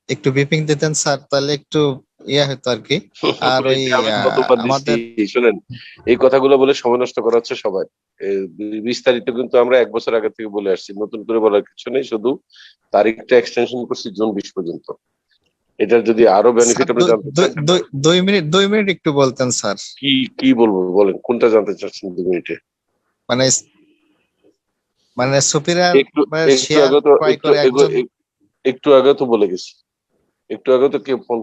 একটু ব্রিফিং দিতেন স্যার, তাহলে একটু হতো আর কি। আর ওই আমাদের শুনেন, এই কথাগুলো বলে সময় নষ্ট করা হচ্ছে সবাই। বিস্তারিত কিন্তু আমরা 1 বছর আগে থেকে বলে আসছি, নতুন করে বলার কিছু নেই, শুধু তারিখটা এক্সটেনশন করছি জুন 20 পর্যন্ত। এটার যদি আরো বেনিফিট আপনি জানতে চান, 2 মিনিট একটু বলতেন স্যার। কি বলবো বলেন, কোনটা জানতে চাচ্ছেন 2 মিনিটে? মানে সুপিরিয়র একটু আগে তো বলে গেছি, একটু আগে তো কেউ ফোন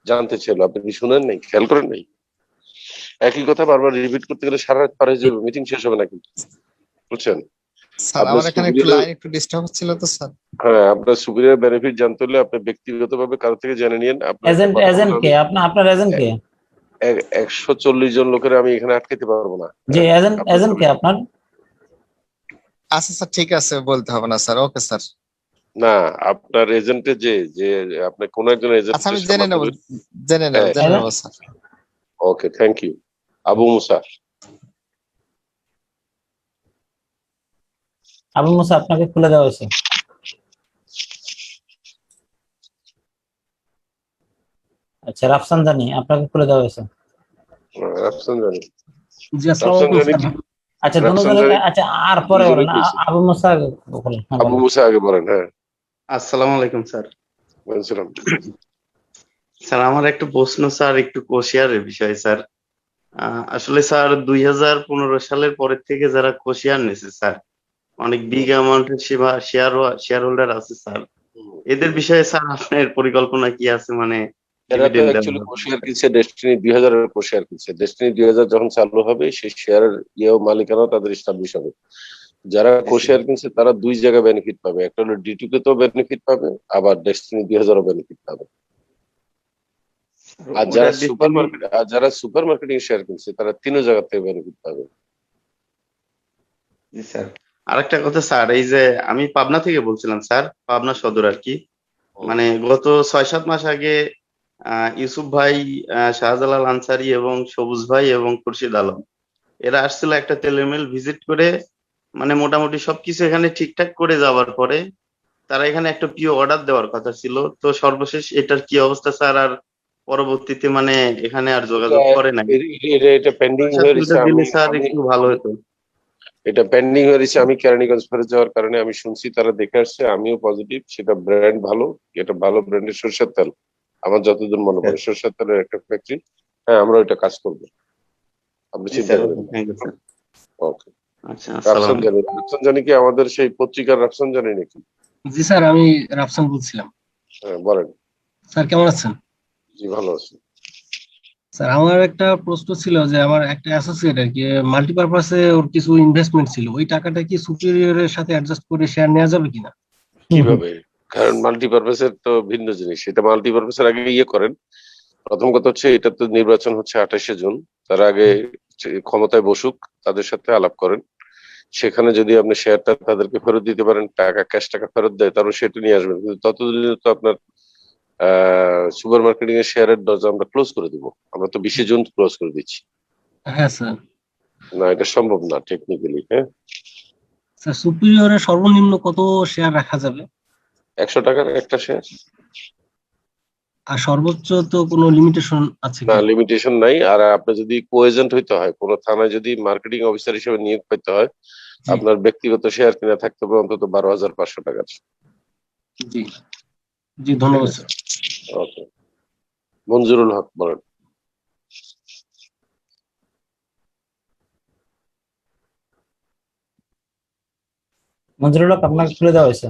জানতে চাইলো, আপনি কি শুনেন নাই, খেয়াল করেন নাই? একই কথা বারবার রিপিট করতে গেলে সারা রাত পার হয়ে যাবে, মিটিং শেষ হবে না কিন্তু, বুঝছেন? স্যার আমার এখানে একটু লাইন একটু ডিস্টার্ব হচ্ছিল তো স্যার। হ্যাঁ, আপনার সুপিরিয়র বেনিফিট জানতে হলে আপনি ব্যক্তিগতভাবে কারো থেকে জেনে নিন। এজেন্ট কে? আপনার এজেন্ট কে? 140 জন লোকের আমি এখানে আটকাতে পারবো না। জি, এজেন্ট কে আপনার? আচ্ছা স্যার, ঠিক আছে, বলতে হবে না স্যার। Okay sir. না, আপনার এজেন্টে যে আপনি কোন একজন এজেন্ট। আচ্ছা, আমি জেনে নেব sir. Okay, thank you. Abu Musa. Abu Musa, আপনাকে খুলে দেওয়া হয়েছে। আচ্ছা, রাফসান জানি, আপনাকে খুলে দেওয়া হয়েছে। রাফসান জানি। জি, আসসালামু আলাইকুম। আচ্ছা, দুজনে আচ্ছা, আর পরে বলেন। আবু মুসা বলেন। আবু মুসা আগে বলেন। হ্যাঁ, আসসালামু আলাইকুম স্যার। ওয়ালাইকুম। স্যার আমার একটা প্রশ্ন স্যার, একটু কোশিয়ারের বিষয় স্যার। আসলে স্যার 2015 সালের পরের থেকে যারা কোশিয়ার নিছে স্যার, অনেক বিগ অ্যামাউন্টের শেয়ার হোল্ডার আছে স্যার, এদের বিষয়ে স্যার আপনার পরিকল্পনা কি আছে? মানে এরা তো অ্যাকচুয়ালি কোশিয়ার কিনছে, ডেস্টিনি 2000 এর কোশিয়ার কিনছে। ডেস্টিনি 2000 যখন চালু হবে, সেই শেয়ারের মালিকানা তাদের এস্টাবলিশ হবে। যারা কোশিয়ার কিনছে তারা 2 জায়গায় বেনিফিট পাবে, একটা হলো ডিটুকে তো বেনিফিট পাবে, আবার ডেস্টিনি 2000 বেনিফিট পাবে। আর যারা সুপার মার্কেটিং শেয়ার কিনছে তারা 3 জায়গা থেকে বেনিফিট পাবে। জি স্যার। আরেকটা কথা স্যার, এই যে আমি পাবনা থেকে বলছিলাম স্যার, পাবনা সদর আর কি। মানে গত 6-7 মাস আগে ইউসুফ ভাই, শাহজালাল আনসারি এবং সবুজ ভাই এবং খুরশিদ আলম, এরা আসছিল একটা তেলের মিল ভিজিট করে, মানে মোটামুটি সবকিছু এখানে ঠিকঠাক করে যাওয়ার পরে তারা এখানে একটা পিও অর্ডার দেওয়ার কথা ছিল। তো সর্বশেষ এটার কি অবস্থা স্যার? আর পরবর্তীতে মানে এখানে আর যোগাযোগ করে নাই। এটা পেন্ডিং হয়ে রয়েছে, স্যার একটু ভালো হতো। এটা পেন্ডিং হয়ে রয়েছে। আমি কেরানীগঞ্জ ফেরত যাওয়ার কারণে আমি শুনছি তারা দেখে আসছে, আমিও পজিটিভ। সেটা ব্র্যান্ড ভালো, এটা ভালো ব্র্যান্ডের সরষের তেল, আমার যতদূর মনে পড়ে সরষের তেলের একটা ফ্যাক্টরি। হ্যাঁ, আমরা ওইটা কাজ করবো, আপনি চিন্তা করবেন। ওকে, রাফসান জানি কি আমাদের সেই পত্রিকার রাফসান জানি নাকি? জি স্যার, আমি রাফসান বলছিলাম। হ্যাঁ বলেন স্যার, কেমন আছেন? জি, ভালো আছি স্যার। আমার একটা প্রশ্ন ছিল যে আমার একটা অ্যাসোসিয়েট আর কি মাল্টিপারপাসে ওর কিছু ইনভেস্টমেন্ট ছিল, ওই টাকাটা কি সুপিরিয়রের সাথে অ্যাডজাস্ট করে শেয়ার নেওয়া যাবে কিনা? কিভাবে? কারণ মাল্টিপারপাসের তো ভিন্ন জিনিস, এটা মাল্টিপারপাসের আগে করেন, প্রথম কথা হচ্ছে এটা তো নির্বাচন হচ্ছে 28শে জুন, তার আগে ক্ষমতায় বসুক, তাদের সাথে আলাপ করেন। সেখানে যদি আপনি শেয়ারটা তাদেরকে ফেরত দিতে পারেন, টাকা ক্যাশ টাকা ফেরত দেয়, তারপর সেটা নিয়ে আসবেন। কিন্তু ততদিনে তো আপনার সুপার মার্কেটিং এর শেয়ারের দরজা আমরা ক্লোজ করে দিব। আমরা তো 20শে জুন ক্লোজ করে দিচ্ছি। হ্যাঁ স্যার। না, এটা সম্ভব না টেকনিক্যালি। হ্যাঁ স্যার সুপিরিয়রের সর্বনিম্ন কত শেয়ার রাখা যাবে? 100 টাকার একটা শেয়ার। আর সর্বোচ্চ তো কোনো লিমিটেশন আছে না, কি? লিমিটেশন নাই। আর আপনি যদি কোএজেন্ট হইতে হয়, কোন থানায় যদি মার্কেটিং অফিসার হিসেবে নিয়োগ পেতে হয়, আপনার ব্যক্তিগত শেয়ার কিনা থাকতে হবে অন্তত 12,500 টাকার। জি জি, ধন্যবাদ স্যার। ওকে, মঞ্জুরুল হক বলেন। মঞ্জুরুল হক, আপনাকে খুলে দেওয়া হয়েছে।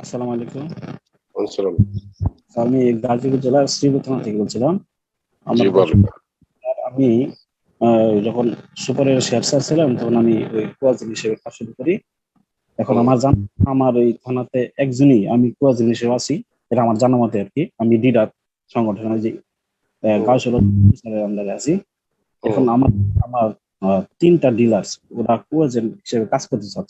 আসসালামু আলাইকুম। আসসালাম। আমি গাজীপুর জেলার শ্রীপুর থানা থেকে বলছিলাম। জি বলেন। আমি যখন সুপারের শেয়ার ছিলাম তখন আমি ওই কোয়াজিন হিসেবে কাজ শুরু করি। এখন আমার এই থানাতে একজনই আমি কোয়াজিন হিসেবে আছি, এটা আমার জানা মতে আর কি। আমি ডিডার সংগঠনের যে গাউসুল আন্ডারে আছি। এখন আমার 3টা ডিলার্স ওরা কোয়াজিন হিসেবে কাজ করতে চাচ্ছে।